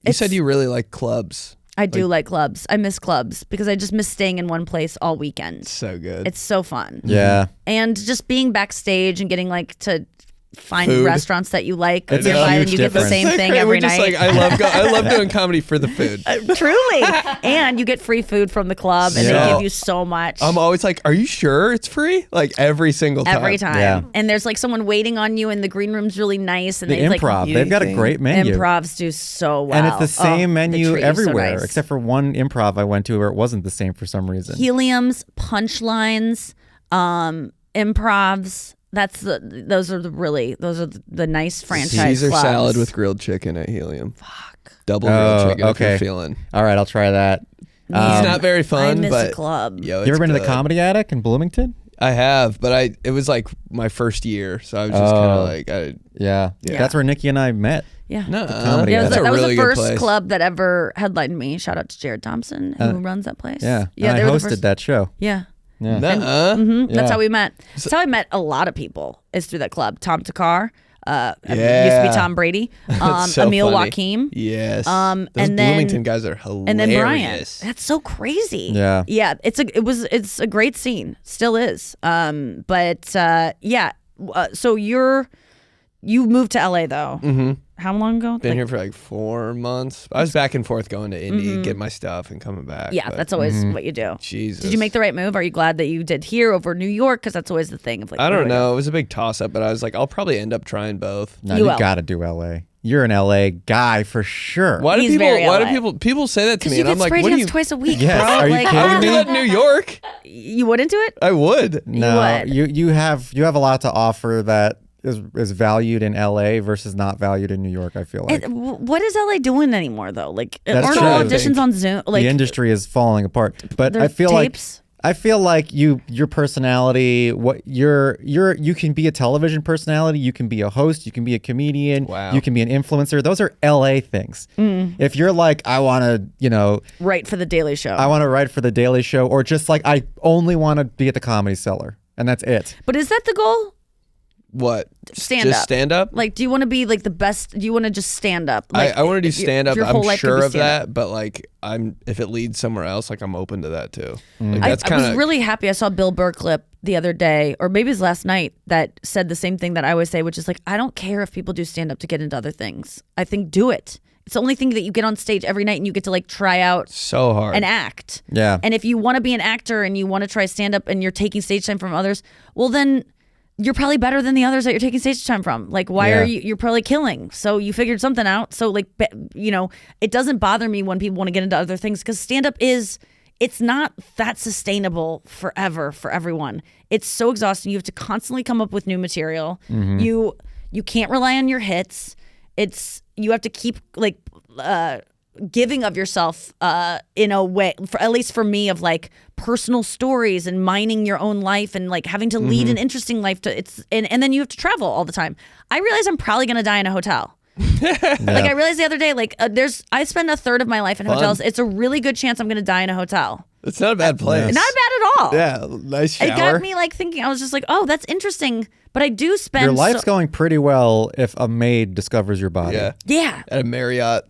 You said you really like clubs. I do like clubs. I miss clubs because I just miss staying in one place all weekend. So good. It's so fun. Yeah. And just being backstage and getting like to find Food. restaurants that you like It's a nearby and huge you get the difference. same thing We're every just night. like I love doing comedy for the food. Truly. And you get free food from the club and Yeah. they give you so much. I'm always like, are you sure it's free? Like every single time. Every time. Yeah. And there's like someone waiting on you and the green room's really nice and The they like improv, they've got a great menu. improvs do so well. And it's the same they menu treat you so everywhere, nice. except for one improv I went to where it wasn't the same for some reason. Heliums, punchlines, improvs. Those are the nice franchise Caesar clubs. salad with grilled chicken at Helium. Fuck. Double grilled chicken if okay. you're feeling. All right, I'll try that. It's not very I fun, miss but a club. yo, You ever it's been to the good. Comedy Attic in Bloomington? I have, but it was like my first year, so I was just kind of like, Yeah. That's where Nikki and I met. Yeah. Comedy Yeah, Attic. that's a that was really the good first place. club that ever headlined me. Shout out to Jared Thompson, who runs that place. Yeah. Yeah, and they I were the hosted first- that show. Yeah. Yeah. That's Yeah. how we met. That's how I met a lot of people. Is through that club. Tom Takar, used to Yeah. be Tom Brady, That's so Emil funny. Wakim, Yes. and Those then- Bloomington guys are hilarious. and then Brian. That's so crazy. Yeah. yeah. It's a great scene. Still is. So you moved to LA though. Mm-hmm. How long ago? Been here for like 4 months. I was back and forth going to Indy, get my stuff, and coming back. Yeah, but that's always what you do. Jesus. Did you make the right move? Are you glad that you did here over New York? Because that's always the thing of like. I where don't do I go? know. It was a big toss up, but I was like, I'll probably end up trying both. No, You you will. got to do LA. You're an LA guy for sure. Why do He's people? very Why LA. do people say that to Because me? you And get I'm like, spray what do tans you? twice a week, Yes, bro. are you like, kidding I would do me? that in New York. You wouldn't do it? I would. No, would. you have a lot to offer that is valued in LA versus not valued in New York. I feel like What is LA doing anymore though? Like, That's aren't true, all I auditions think. on Zoom? Like, the industry is falling apart. But there's I feel tapes? like your personality, what you can be a television personality, you can be a host, you can be a comedian, Wow. you can be an influencer. Those are LA things. If you're like, I want to, right for the Daily Show. I want to write for the Daily Show, or just like I only want to be at the Comedy Cellar, and that's it. but is that the goal? What? Stand Just up. stand up? Like, do you want to be like the best? Do you want to just stand up? Like, I want to do if you- stand up. your whole I'm life could sure be of stand-up. that, but like if it leads somewhere else, like I'm open to that too. Mm. Like I that's kind was of really happy. I saw Bill Burr clip the other day, or maybe it was last night, that said the same thing that I always say, which is like, I don't care if people do stand up to get into other things. I think do it. It's the only thing that you get on stage every night and you get to like try out so hard. and act. Yeah. And if you want to be an actor and you want to try stand up and you're taking stage time from others, well then you're probably better than the others that you're taking stage time from. Like, why Yeah. are you're probably killing. So you figured something out. So like, it doesn't bother me when people want to get into other things, because stand up it's not that sustainable forever for everyone. It's so exhausting. You have to constantly come up with new material. Mm-hmm. You can't rely on your hits. You have to keep like giving of yourself in a way, at least for me, of like personal stories and mining your own life and like having to lead an interesting life and then you have to travel all the time. I realize I'm probably gonna die in a hotel. Like I realized the other day, like I spend a third of my life in hotels. It's a really good chance I'm gonna die in a hotel. it's not a bad place. Not bad at all. Yeah, nice shower. It got me like thinking. I was just like, oh, that's interesting. But I do spend Your life's going pretty well if a maid discovers your body. Yeah, Yeah, at a Marriott.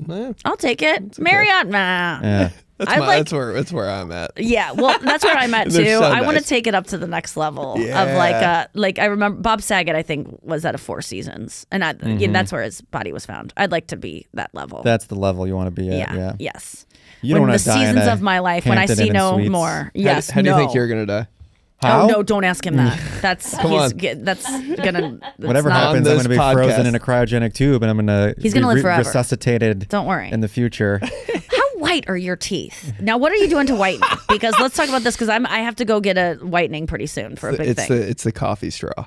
I'll take it. Marriott, nah. Yeah. That's where I'm at. Yeah, well, that's where I'm at They're too. so I want to nice. take it up to the next level of Yeah. like I remember Bob Saget, I think, was at a Four Seasons, and that's where his body was found. I'd like to be that level. That's the level you want to be at. Yeah. Yes. You don't when wanna the die in seasons a of my life, when I Hampton see Inn no Suites. more. Yes. How do you think no. you're gonna die? How? Oh no! Don't ask him that. That's Come on. That's gonna. That's Whatever not, happens, I'm this going to be frozen podcast. in a cryogenic tube, and I'm going to He's gonna live forever. resuscitated. Don't worry. In the future. How white are your teeth? Now, what are you doing to whiten? Because let's talk about this. Because I have to go get a whitening pretty soon for a big thing. It's the coffee straw.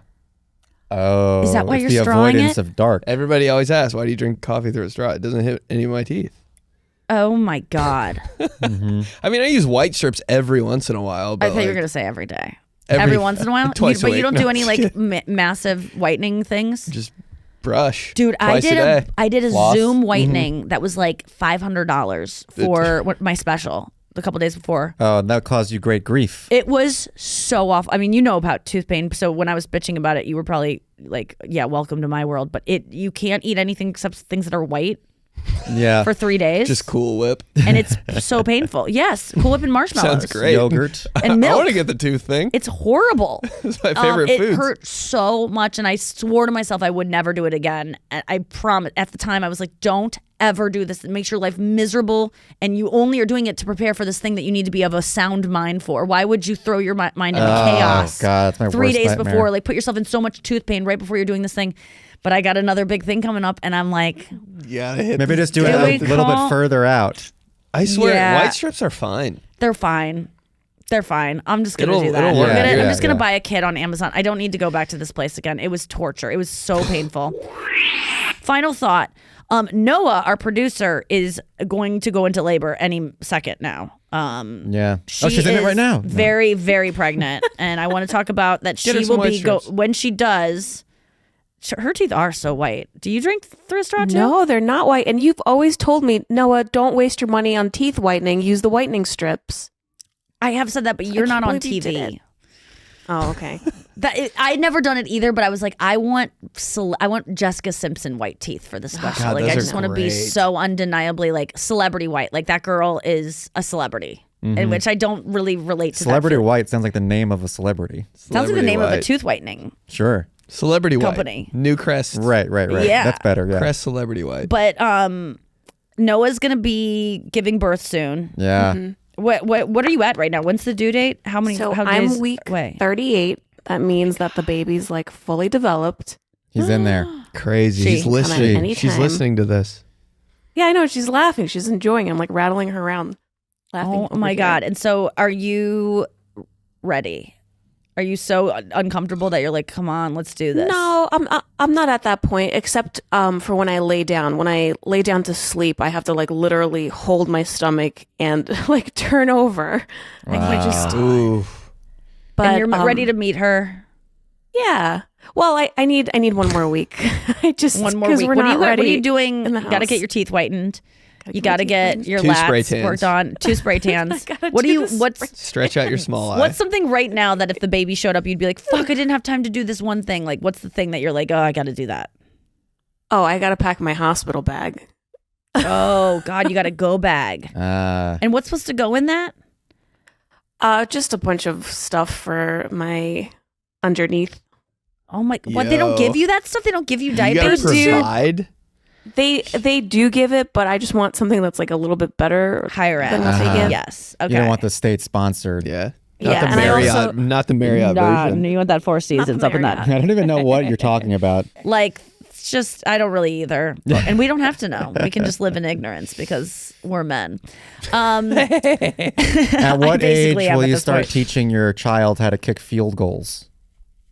Oh, Is that why it's you're the strawing avoidance it? of dark. Everybody always asks, why do you drink coffee through a straw? It doesn't hit any of my teeth. Oh my god! I mean, I use white strips every once in a while. But I thought you were like, gonna say every day. Every- Every once in a while, twice a but you week. don't No, do any just like kidding. massive whitening things. just brush. Dude, I twice did a day. I did a Floss. Zoom whitening that was like $500 for my special a couple days before. Oh, and that caused you great grief. It was so awful. I mean, you know about tooth pain, so when I was bitching about it, you were probably like, "Yeah, welcome to my world." But you can't eat anything except things that are white. Yeah. for 3 days. Just Cool Whip. And it's so painful. Yes, Cool Whip and marshmallows. Sounds great. Yogurt. And I milk. want to get the tooth thing. It's horrible. It's my favorite It foods. hurt so much, and I swore to myself I would never do it again. And I promise. At the time, I was like, "Don't ever do this. It makes your life miserable, and you only are doing it to prepare for this thing that you need to be of a sound mind for. Why would you throw your mind into chaos? God, that's my 3 worst days nightmare. before, like put yourself in so much tooth pain right before you're doing this thing." But I got another big thing coming up, and I'm like, Yeah, Maybe just do it Can a we little bit call- further out. I swear, Yeah. white strips are fine. "They're fine. They're fine. I'm just gonna It'll- do that. it'll I'm, work. I'm Yeah, just gonna yeah. buy a kit on Amazon. I don't need to go back to this place again. It was torture. It was so painful." Final thought. Noah, our producer, is going to go into labor any second now. Yeah. She She's in it is right now. Very, very pregnant, and I want to talk about that. Get her She some will white be strips. when she does. Her teeth are so white. Do you drink through a straw too? No, they're not white. And you've always told me, Noah, don't waste your money on teeth whitening. Use the whitening strips. I have said that, but you're not can't on believe you did TV. it. Oh, okay. I'd never done it either, but I was like, I want Jessica Simpson white teeth for the special. God, like, those I are just want to be great. so undeniably like celebrity white. Like that girl is a celebrity, in which I don't really relate to. Celebrity that White sounds like the name of a celebrity. Sounds like the Celebrity name of a White. tooth whitening Sure. Celebrity company. White. New Crest. Right. Yeah. That's better. Yeah. Crest Celebrity White. But Noah's gonna be giving birth soon. Yeah. What are you at right now? When's the due date? How many? So how I'm days week away? 38. That means that the baby's like fully developed. He's in there. Crazy. She- She's Come at listening. any She's time. listening to this. Yeah, I know. She's laughing. She's enjoying it. I'm like rattling her around. Laughing Oh over my here. God! And so, are you ready? Are you so uncomfortable that you're like, come on, let's do this? No, I'm not at that point. Except for when I lay down. When I lay down to sleep, I have to like literally hold my stomach and like turn over. I can't just. Ooh. But And you're ready to meet her. Yeah. Well, I need one more week. I just One more 'cause week. We're What not are ready you doing? in the You got to get house. your teeth whitened. You get my got to teeth get whitened. your 2 spray lats tans. worked on. 2 spray tans. gotta What do do you? the What's Stretch out your small eye. what's something right now that if the baby showed up, you'd be like, fuck, I didn't have time to do this one thing. Like, what's the thing that you're like, oh, I got to do that. Oh, I gotta pack my hospital bag. Oh God, you got a go bag. And what's supposed to go in that? Just a bunch of stuff for my underneath. Oh my! What they don't Yo. give you that stuff? They don't give you You gotta diapers? provide. They do give it, but I just want something that's like a little bit better. Higher end. Than what they give. Yes. Okay. You don't want the state sponsored. Yeah. Yeah, Not the and I Marriott. also- Not the Marriott Nah, version. you want that Four Seasons up in that. I don't even know what you're talking about. Like, it's just I don't really either, and we don't have to know. We can just live in ignorance because we're men. At what age basically am will at you this start point. teaching your child how to kick field goals?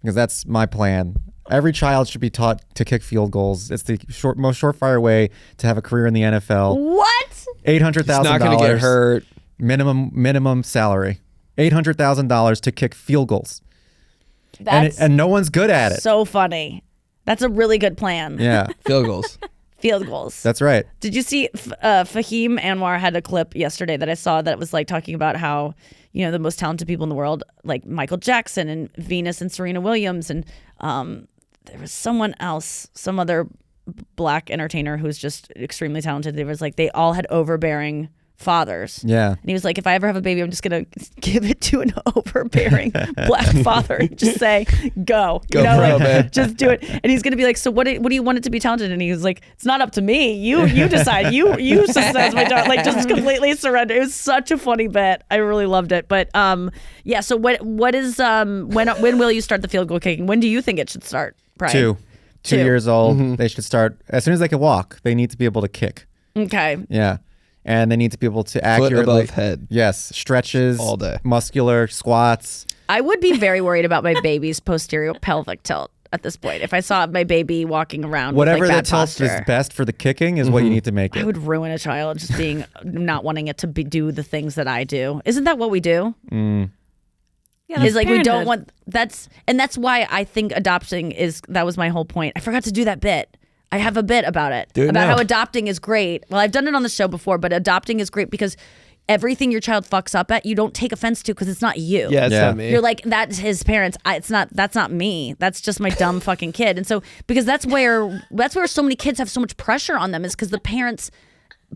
Because that's my plan. Every child should be taught to kick field goals. It's the most surefire way to have a career in the NFL. What? $800,000. It's not going to get hurt. Minimum salary. $800,000 to kick field goals. That's And no one's good at it. so funny. That's a really good plan. Yeah, Field goals. Field goals. that's right. Did you see Fahim Anwar had a clip yesterday that I saw that was like talking about how, you know, the most talented people in the world, like Michael Jackson and Venus and Serena Williams, and there was someone else, some other black entertainer who's just extremely talented. There was like they all had overbearing fathers. Yeah. And he was like, if I ever have a baby, I'm just gonna give it to an overbearing black father and just say, go. Go pro, man. Just do it. And he's gonna be like, so what do you want it to be talented? And he was like, it's not up to me. You decide. You decide my talent. Like just completely surrender. It was such a funny bit. I really loved it. But yeah. So what is when will you start the field goal kicking? When do you think it should start? Brian? 2 Two. years old. They should start as soon as they can walk. They need to be able to kick. Okay. Yeah. And they need to be able to Foot accurately above head. Yes, stretches All day. muscular squats. I would be very worried about my baby's posterior pelvic tilt at this point. If I saw my baby walking around Whatever with the like bad tilt posture, is best for the kicking is what you need to make I it. would ruin a child just being not wanting it to do the things that I do. Isn't that what we do? Yeah, Is like we don't parenthood. want that's why I think adopting that was my whole point. I forgot to do that bit. I have a bit about it Do it about now. how adopting is great. Well, I've done it on the show before, but adopting is great because everything your child fucks up at, you don't take offense to because it's not you. Yeah, it's not me. You're like, that's his parents. That's not me. That's just my dumb fucking kid. And so because that's where so many kids have so much pressure on them, is because the parents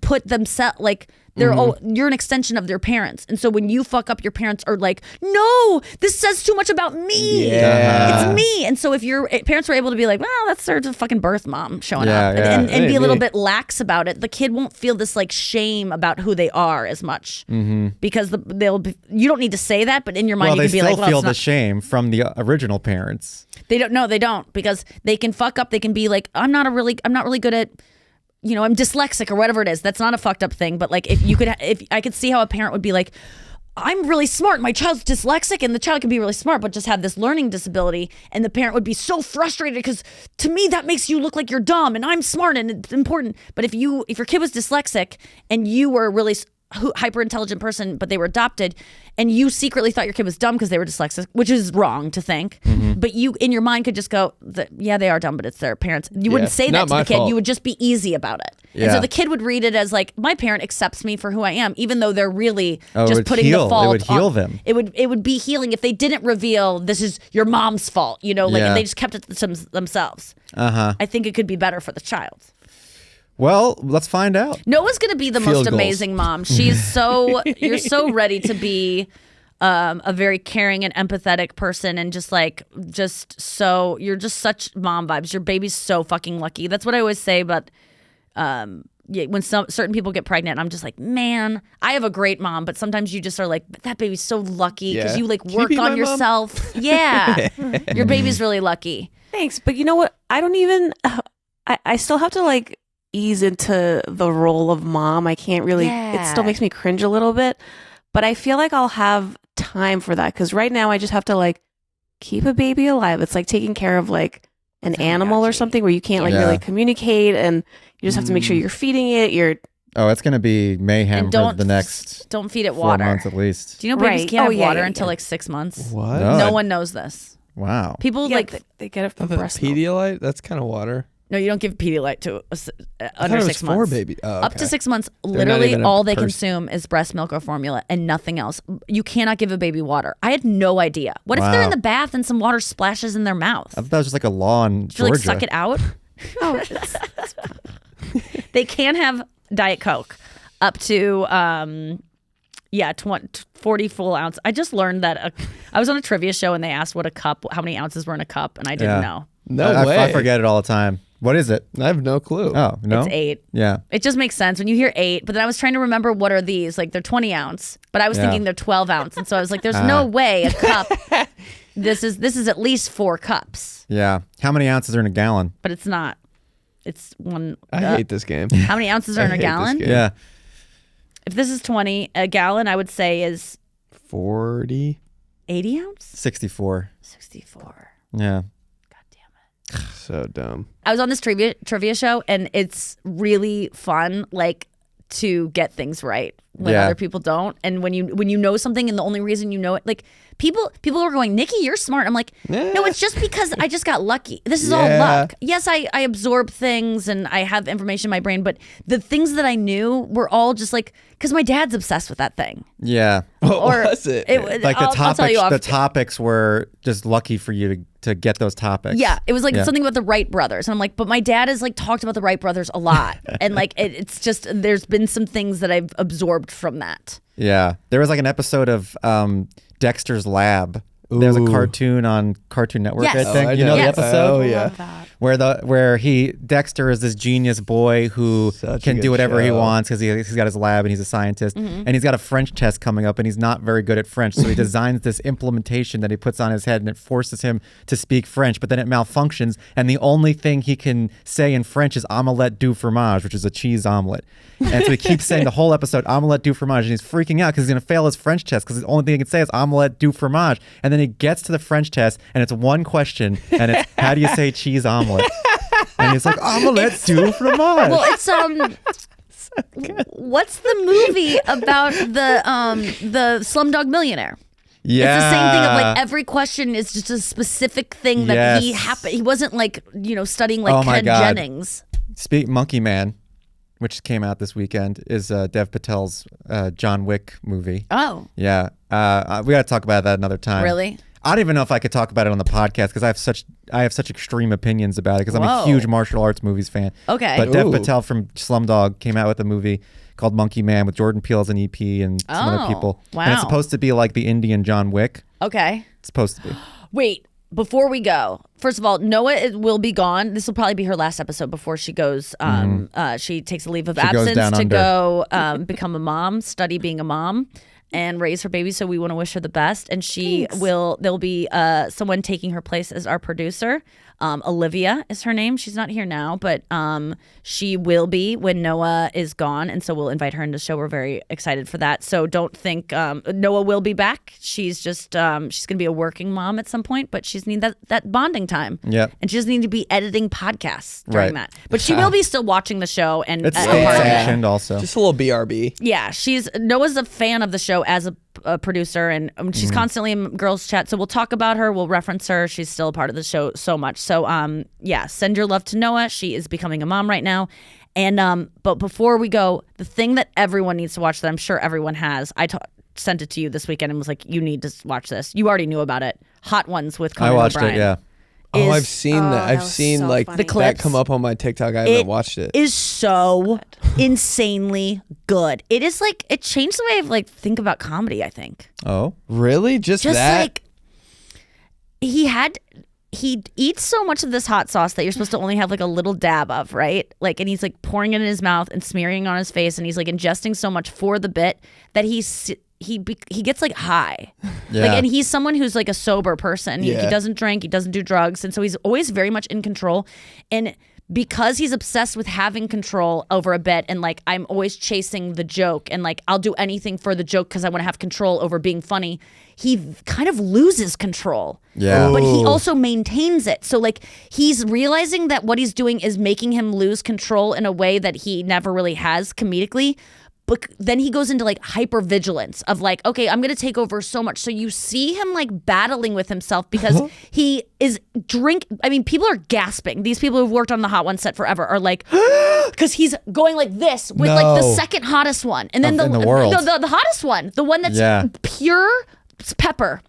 put themselves like you're an extension of their parents. And so when you fuck up, your parents are like, no, this says too much about me. Yeah. It's me. And so if your parents were able to be like, well, that's their fucking birth mom showing Yeah, up yeah. and be a little me. bit lax about it, the kid won't feel this like shame about who they are as much because you don't need to say that, but in your mind Well, you they can be still like, well, feel it's the not. shame from the original parents. They don't because they can fuck up. They can be like, I'm not really good at, I'm dyslexic or whatever it is. That's not a fucked up thing. But like, if I could see how a parent would be like, I'm really smart. My child's dyslexic, and the child can be really smart, but just have this learning disability. And the parent would be so frustrated because to me that makes you look like you're dumb, and I'm smart and it's important. But if your kid was dyslexic and you were a really hyper intelligent person, but they were adopted, and you secretly thought your kid was dumb because they were dyslexic, which is wrong to think. But you in your mind could just go, yeah, they are dumb, but it's their parents. You wouldn't say that not to my the kid. fault. You would just be easy about it. And Yeah. so the kid would read it as like, my parent accepts me for who I am, even though they're really Oh, it just would putting heal. the fault It would heal on them. It would be healing if they didn't reveal this is your mom's fault, like Yeah. if they just kept it to themselves. I think it could be better for the child. Well, let's find out. Noah's going to be the Field most goals. amazing mom. You're so ready to be a very caring and empathetic person, and you're just such mom vibes. Your baby's so fucking lucky. That's what I always say. But when certain people get pregnant, I'm just like, man, I have a great mom. But sometimes you just are like, but that baby's so lucky because Yeah. you like Can you work be my on mom? yourself. Yeah, your baby's really lucky. Thanks. But you know what? I don't even, I still have to like ease into the role of mom. I can't really, it still makes me cringe a little bit, but I feel like I'll have time for that. Cause right now I just have to like keep a baby alive. It's like taking care of like an animal or something where you can't like Yeah. really communicate, and you just have to make sure you're feeding it. Oh, it's going to be mayhem And for the next don't feed it 4 water. months at least. Do you know babies Right. can't Oh, have yeah, water yeah, until yeah. like 6 months? What? No. No one knows this. Wow. People Yeah, like they get it from The breast milk. Pedialyte? That's kind of water. no, you don't give Pedialyte to I thought under it was 6 for months. baby. Oh, Up to okay. 6 months, not literally even a all they person. consume is breast milk or formula and nothing else. You cannot give a baby water. I had no idea. What if they're Wow. in the bath and some water splashes in their mouth? I thought that was just like a law in Should you Georgia. like suck it out? Oh, They can have Diet Coke up to 40 full ounce. I just learned that I was on a trivia show and they asked how many ounces were in a cup, and I didn't Yeah. know. No way. I forget it all the time. What is it? I have no clue. Oh, no? It's 8. Yeah. It just makes sense when you hear 8. But then I was trying to remember what are these? Like they're 20 ounce, but I was Yeah. thinking they're 12 ounce, and so I was like, "There's no way a cup. This is at least 4 cups, Yeah. How many ounces are in a gallon? but it's not. It's one. I hate this game. How many ounces are I in a hate this gallon? game. Yeah. If this is 20, a gallon I would say is 40. 80 ounce, 64. 64. Yeah. So dumb. I was on this trivia show, and it's really fun, like to get things right when Yeah. other people don't. And when you know something, and the only reason you know it, like people are going, Nikki, you're smart. I'm like, no, it's just because I just got lucky. This is all Yeah. luck. Yes, I absorb things and I have information in my brain, but the things that I knew were all just like because my dad's obsessed with that thing. Yeah. What Or was it? Like I'll tell you off. the topics were just lucky for you to get those topics. Yeah, it was like Yeah. something about the Wright brothers. And I'm like, but my dad has like talked about the Wright brothers a lot. And like, it's just, there's been some things that I've absorbed from that. Yeah. There was like an episode of Dexter's Lab. There's a Ooh. cartoon on Cartoon Network, Yes. I think. Oh, I you know know the Yes. episode? Oh, yeah. love that. Where Dexter is this genius boy who Such a can good do whatever he show. wants because he's got his lab and he's a scientist, and he's got a French test coming up and he's not very good at French, so he designs this implementation that he puts on his head and it forces him to speak French, but then it malfunctions and the only thing he can say in French is omelette du fromage, which is a cheese omelet. And so he keeps saying the whole episode omelette du fromage, and he's freaking out because he's going to fail his French test because the only thing he can say is omelette du fromage. And then he gets to the French test and it's one question and it's how do you say cheese omelet? And he's like omelette du fromage. Well, it's what's the movie about the Slumdog Millionaire? Yeah. It's the same thing of like every question is just a specific thing that Yes. he wasn't like, studying like Oh my Ken God. Jennings. Monkey Man. which came out this weekend, is Dev Patel's John Wick movie. Oh, Yeah, we got to talk about that another time. really? I don't even know if I could talk about it on the podcast because I have such extreme opinions about it because I'm a Whoa. huge martial arts movies fan. Okay. But Dev Ooh. Patel from Slumdog came out with a movie called Monkey Man with Jordan Peele as an EP and some Oh, other people. wow. And it's supposed to be like the Indian John Wick. Okay. It's supposed to be. Wait, before we go, first of all, Noah will be gone. This will probably be her last episode before she goes. She takes a leave of She goes absence down to under. go become a mom, study being a mom, and raise her baby. So we want to wish her the best. And there'll be someone taking her place as our producer. Olivia is her name. She's not here now, but she will be when Noah is gone. And so we'll invite her into the show. We're very excited for that. So don't think Noah will be back. She's just, she's going to be a working mom at some point, but she's need that bonding time. Yep. And she doesn't need to be editing podcasts during Right. that. But she will be still watching the show and It's a state part of it. sanctioned also. Just a little BRB. Yeah, Noah's a fan of the show as a producer, and she's constantly in girls' chat. So we'll talk about her. We'll reference her. She's still a part of the show so much. So yeah, send your love to Noah. She is becoming a mom right now. And but before we go, the thing that everyone needs to watch that I'm sure everyone has, sent it to you this weekend and was like, you need to watch this. You already knew about it. Hot Ones with Conan I watched O'Brien. it, yeah. Oh, Is- I've seen that. that I've was seen so like funny. The that clips. come up on my TikTok. I haven't watched it. Is so insanely good. It is like, it changed the way I like think about comedy, I think. Oh, Really? Just Just that? like he eats so much of this hot sauce that you're supposed to only have like a little dab of, right? Like, and he's like pouring it in his mouth and smearing it on his face, and he's like ingesting so much for the bit that he gets like high. Yeah. Like, and he's someone who's like a sober person. He Yeah. doesn't drink, he doesn't do drugs, and so he's always very much in control. And because he's obsessed with having control over a bit, and like I'm always chasing the joke, and like I'll do anything for the joke because I want to have control over being funny, he kind of loses control. Yeah. But he Ooh. also maintains it. So like he's realizing that what he's doing is making him lose control in a way that he never really has comedically. But then he goes into like hypervigilance of like, okay, I'm going to take over so much. So you see him like battling with himself because he is I mean, people are gasping. These people who've worked on the Hot One set forever are like, because he's going like this with like the No. second hottest one. And then In the world. No, the hottest one, the one that's Yeah. pure pepper.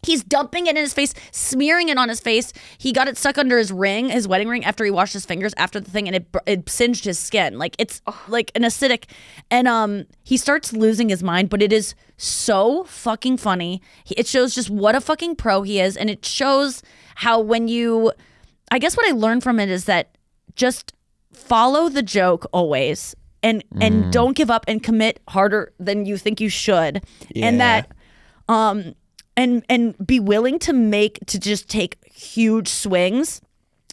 He's dumping it in his face, smearing it on his face. He got it stuck under his ring, his wedding ring, after he washed his fingers after the thing, and it singed his skin. Like, it's like an acidic. And he starts losing his mind, but it is so fucking funny. It shows just what a fucking pro he is, and it shows how I guess what I learned from it is that just follow the joke always, and don't give up and commit harder than you think you should, and Yeah. that and be willing to just take huge swings,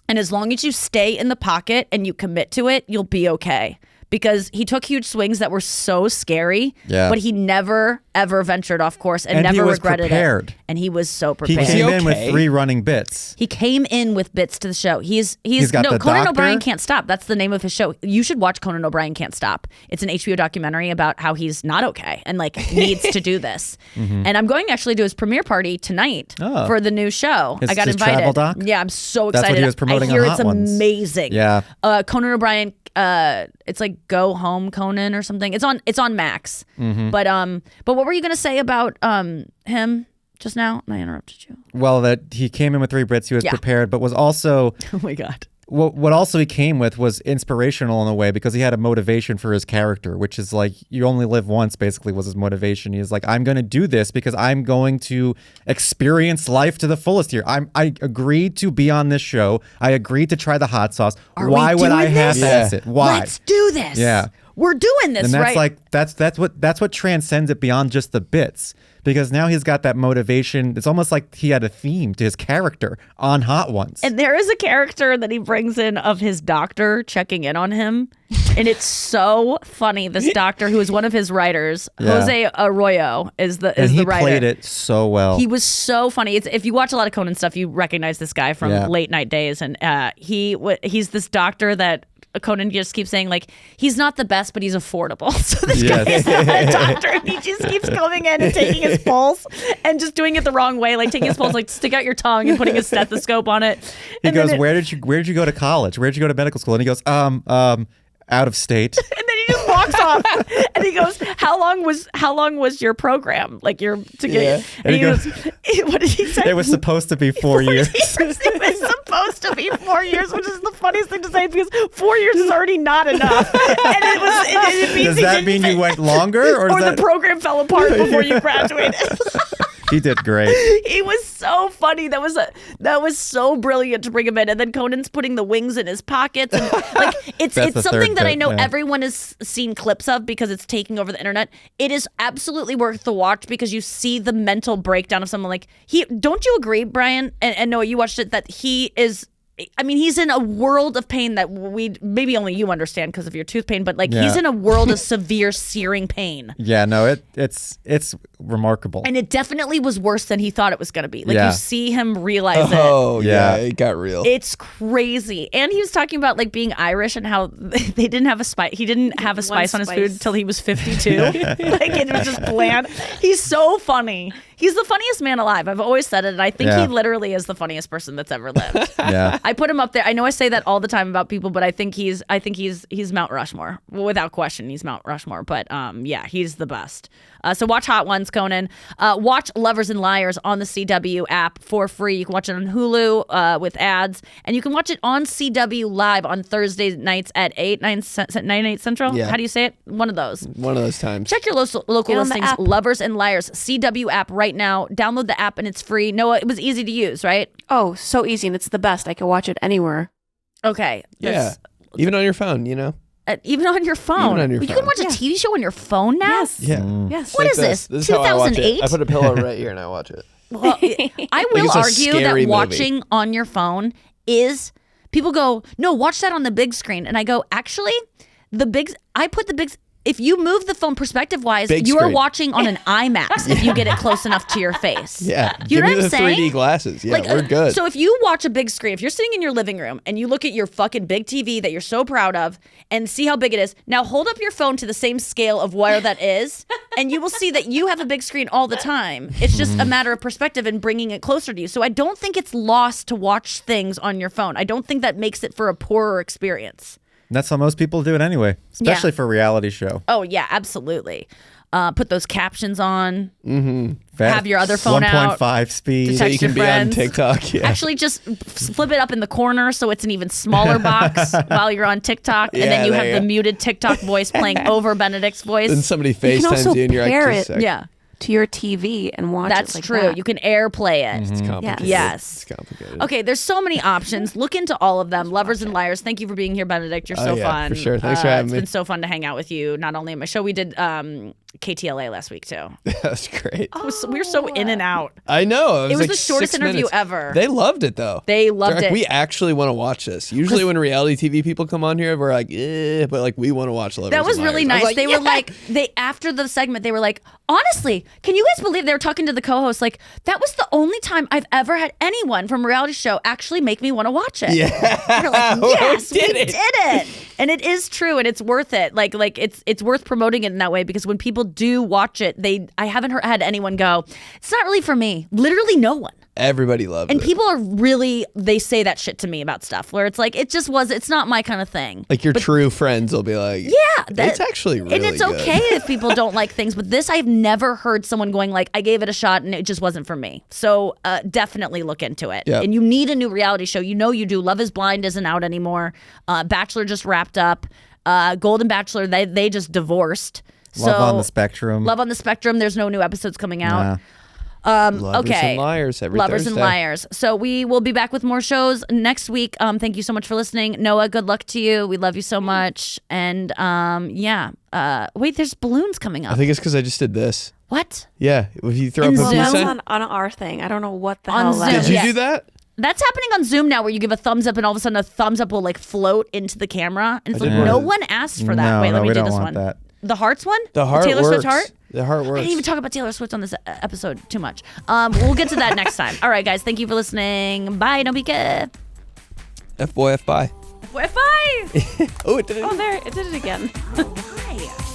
and as long as you stay in the pocket and you commit to it, you'll be okay. Because he took huge swings that were so scary, Yeah. but he never ever ventured off course and And he never was regretted prepared. it. And he was so he prepared. came in okay? with 3 running bits. He came in with bits to the show. He's got no the Conan doctor. O'Brien Can't Stop. That's the name of his show. You should watch Conan O'Brien Can't Stop. It's an HBO documentary about how he's not okay and like needs to do this. And I'm going actually to his premiere party tonight Oh. for the new show. His- I got his invited. travel doc? Yeah, I'm so That's excited. what he was promoting I hear on it's Hot Ones. amazing. Yeah. Conan O'Brien. It's like Go Home Conan or something. It's on Max. But what were you gonna say about him just now? I interrupted you. Well, that he came in with 3 bits. He was Yeah. prepared, but was also Oh my god. what also he came with was inspirational in a way because he had a motivation for his character, which is like you only live once. Basically, was his motivation. He's like, I'm going to do this because I'm going to experience life to the fullest here. I agreed to be on this show. I agreed to try the hot sauce. Are Why we would I doing this? half-ass it? Why? Let's do this. Yeah. We're doing this, And that's right? like that's what transcends it beyond just the bits, because now he's got that motivation. It's almost like he had a theme to his character on Hot Ones. And there is a character that he brings in of his doctor checking in on him. And it's so funny. This doctor, who is one of his writers, Yeah. Jose Arroyo, is the and he writer. played it so well. He was so funny. If you watch a lot of Conan stuff, you recognize this guy from Yeah. Late Night Days. And he's this doctor that Conan just keeps saying, like, he's not the best, but he's affordable. So this guy Yes. is not a doctor, and he just keeps coming in and taking his pulse and just doing it the wrong way, like taking his pulse, like stick out your tongue and putting a stethoscope on it. He And then goes, where did you go to college? Where did you go to medical school? And he goes, out of state. And then he just walks off, and he goes, "How long was your program? Like your to get?" Yeah. And he goes, "What did he say?" It was supposed to be 4 years. It was supposed to be 4 years, which is the funniest thing to say because 4 years is already not enough. And it means Does he that didn't mean say- you went longer, or or does the program fell apart before you graduated? He did great. He was so funny. That was so brilliant to bring him in. And then Conan's putting the wings in his pockets, and like it's That's the something third that I bit, know yeah. everyone has seen clips of because it's taking over the internet. It is absolutely worth the watch because you see the mental breakdown of someone like he. Don't you agree, Brian? And Noah, you watched it. That he is. I mean, he's in a world of pain that we maybe only you understand because of your tooth pain, but like he's Yeah. in a world of severe searing pain. Yeah, no, it's remarkable. And it definitely was worse than he thought it was going to be. Like Yeah. you see him realize it. Oh yeah, Yeah. it got real. It's crazy. And he was talking about like being Irish and how they didn't have a spice. He didn't have a One spice on his food spice. till he was 52. Like it was just bland. He's so funny. He's the funniest man alive. I've always said it. And I think Yeah. he literally is the funniest person that's ever lived. Yeah. I put him up there. I know I say that all the time about people, but I think he's Mount Rushmore. Well, without question, he's Mount Rushmore. But yeah, he's the best. So watch Hot Ones, Conan. Watch Lovers and Liars on the CW app for free. You can watch it on Hulu with ads, and you can watch it on CW Live on Thursday nights at 9, 8 Central. Yeah. How do you say it? One of those. One of those times. Check your local Get on the listings, app. Lovers and Liars, CW app right now. Download the app and it's free. Noah, it was easy to use, right? Oh, so easy, and it's the best. I can watch it anywhere. Okay. Yeah. That's- Even on your phone, you know. Even on your phone. Even on your You can phone. watch a TV show on your phone now? Yes. Yeah. Yes. What Like is this? This is how I watch it. 2008? I put a pillow right here and I watch it. Well, I will it's a argue that scary movie. watching on your phone is people go, "No, watch that on the big screen." And I go, "Actually, I put the big if you move the phone perspective wise, Big you are screen. watching on an IMAX if you get it close enough to your face." Yeah. You Give know me what the I'm saying? 3D glasses. Yeah, Like, we're good. So if you watch a big screen, if you're sitting in your living room and you look at your fucking big TV that you're so proud of and see how big it is, now hold up your phone to the same scale of where that is, and you will see that you have a big screen all the time. It's just a matter of perspective and bringing it closer to you. So I don't think it's lost to watch things on your phone. I don't think that makes it for a poorer experience. That's how most people do it anyway, especially for a reality show. Oh, yeah, absolutely. Put those captions on. Fast- Have your other phone out. 1.5 speed. so you text can your be on friends. TikTok. Yeah. Actually, just flip it up in the corner so it's an even smaller box while you're on TikTok. And Yeah, then you there have you the go. muted TikTok voice playing over Benedict's voice. Then somebody You can also FaceTimes you and you're like, pair just it. a sec. Yeah, To your TV and watch that's it like true. that. You can airplay it. It's complicated. Yes. It's complicated. Okay, there's so many options. Look into all of them. Lovers and Liars. Thank you for being here, Benedict. You're so yeah, fun. for sure. Thanks for having It's me. been so fun to hang out with you. Not only on my show, we did KTLA last week too. That's great. We were so in and out. I know. It was like the shortest 6 interview minutes. ever. They loved it though. They loved They're like, it. We actually want to watch this. Usually when reality TV people come on here, we're like, but like we want to watch Lovers That was and really Liars. I nice. They were like, after the segment, they were like, honestly, can you guys believe they were talking to the co-host? Like, that was the only time I've ever had anyone from a reality show actually make me want to watch it. Yeah. We're like, yes, we did did it. it. And it is true, and it's worth it. Like it's worth promoting it in that way because when people do watch it, I haven't had anyone go, it's not really for me. Literally no one. Everybody loved And it. people are really, they say that shit to me about stuff where it's like, it's not my kind of thing. Like your true friends will be like, Yeah, it's actually really and it's good. okay if people don't like things, but this I've never heard someone going like, I gave it a shot and it just wasn't for me. So definitely look into it. Yep. And you need a new reality show. You know you do. Love is Blind isn't out anymore. Bachelor just wrapped up. Golden Bachelor, they just divorced. Love on the Spectrum. Love on the Spectrum. There's no new episodes coming out. Nah. Lovers Okay. and Liars every Lovers Thursday. and Liars. So we will be back with more shows next week. Thank you so much for listening. Noah, good luck to you. We love you so much. And wait, there's balloons coming I up. think it's because I just did this. What? Yeah. If you throw In up a Zoom? peace That was sign. on our thing. I don't know what the On hell Zoom. that Did is. you Yeah. do that? That's happening on Zoom now where you give a thumbs up and all of a sudden a thumbs up will like float into the camera. And it's like, didn't no want one asked for that. No, Wait, no, let me we do don't this want one. that. The hearts one? The heart Taylor works. Swift heart? The heart I works. didn't even talk about Taylor Swift on this episode too much. We'll get to that next time. All right, guys. Thank you for listening. Bye. Don't be good. FBOY, FBOY. Wi-Fi. Oh, it did it. Oh, there, it did it again. Hi.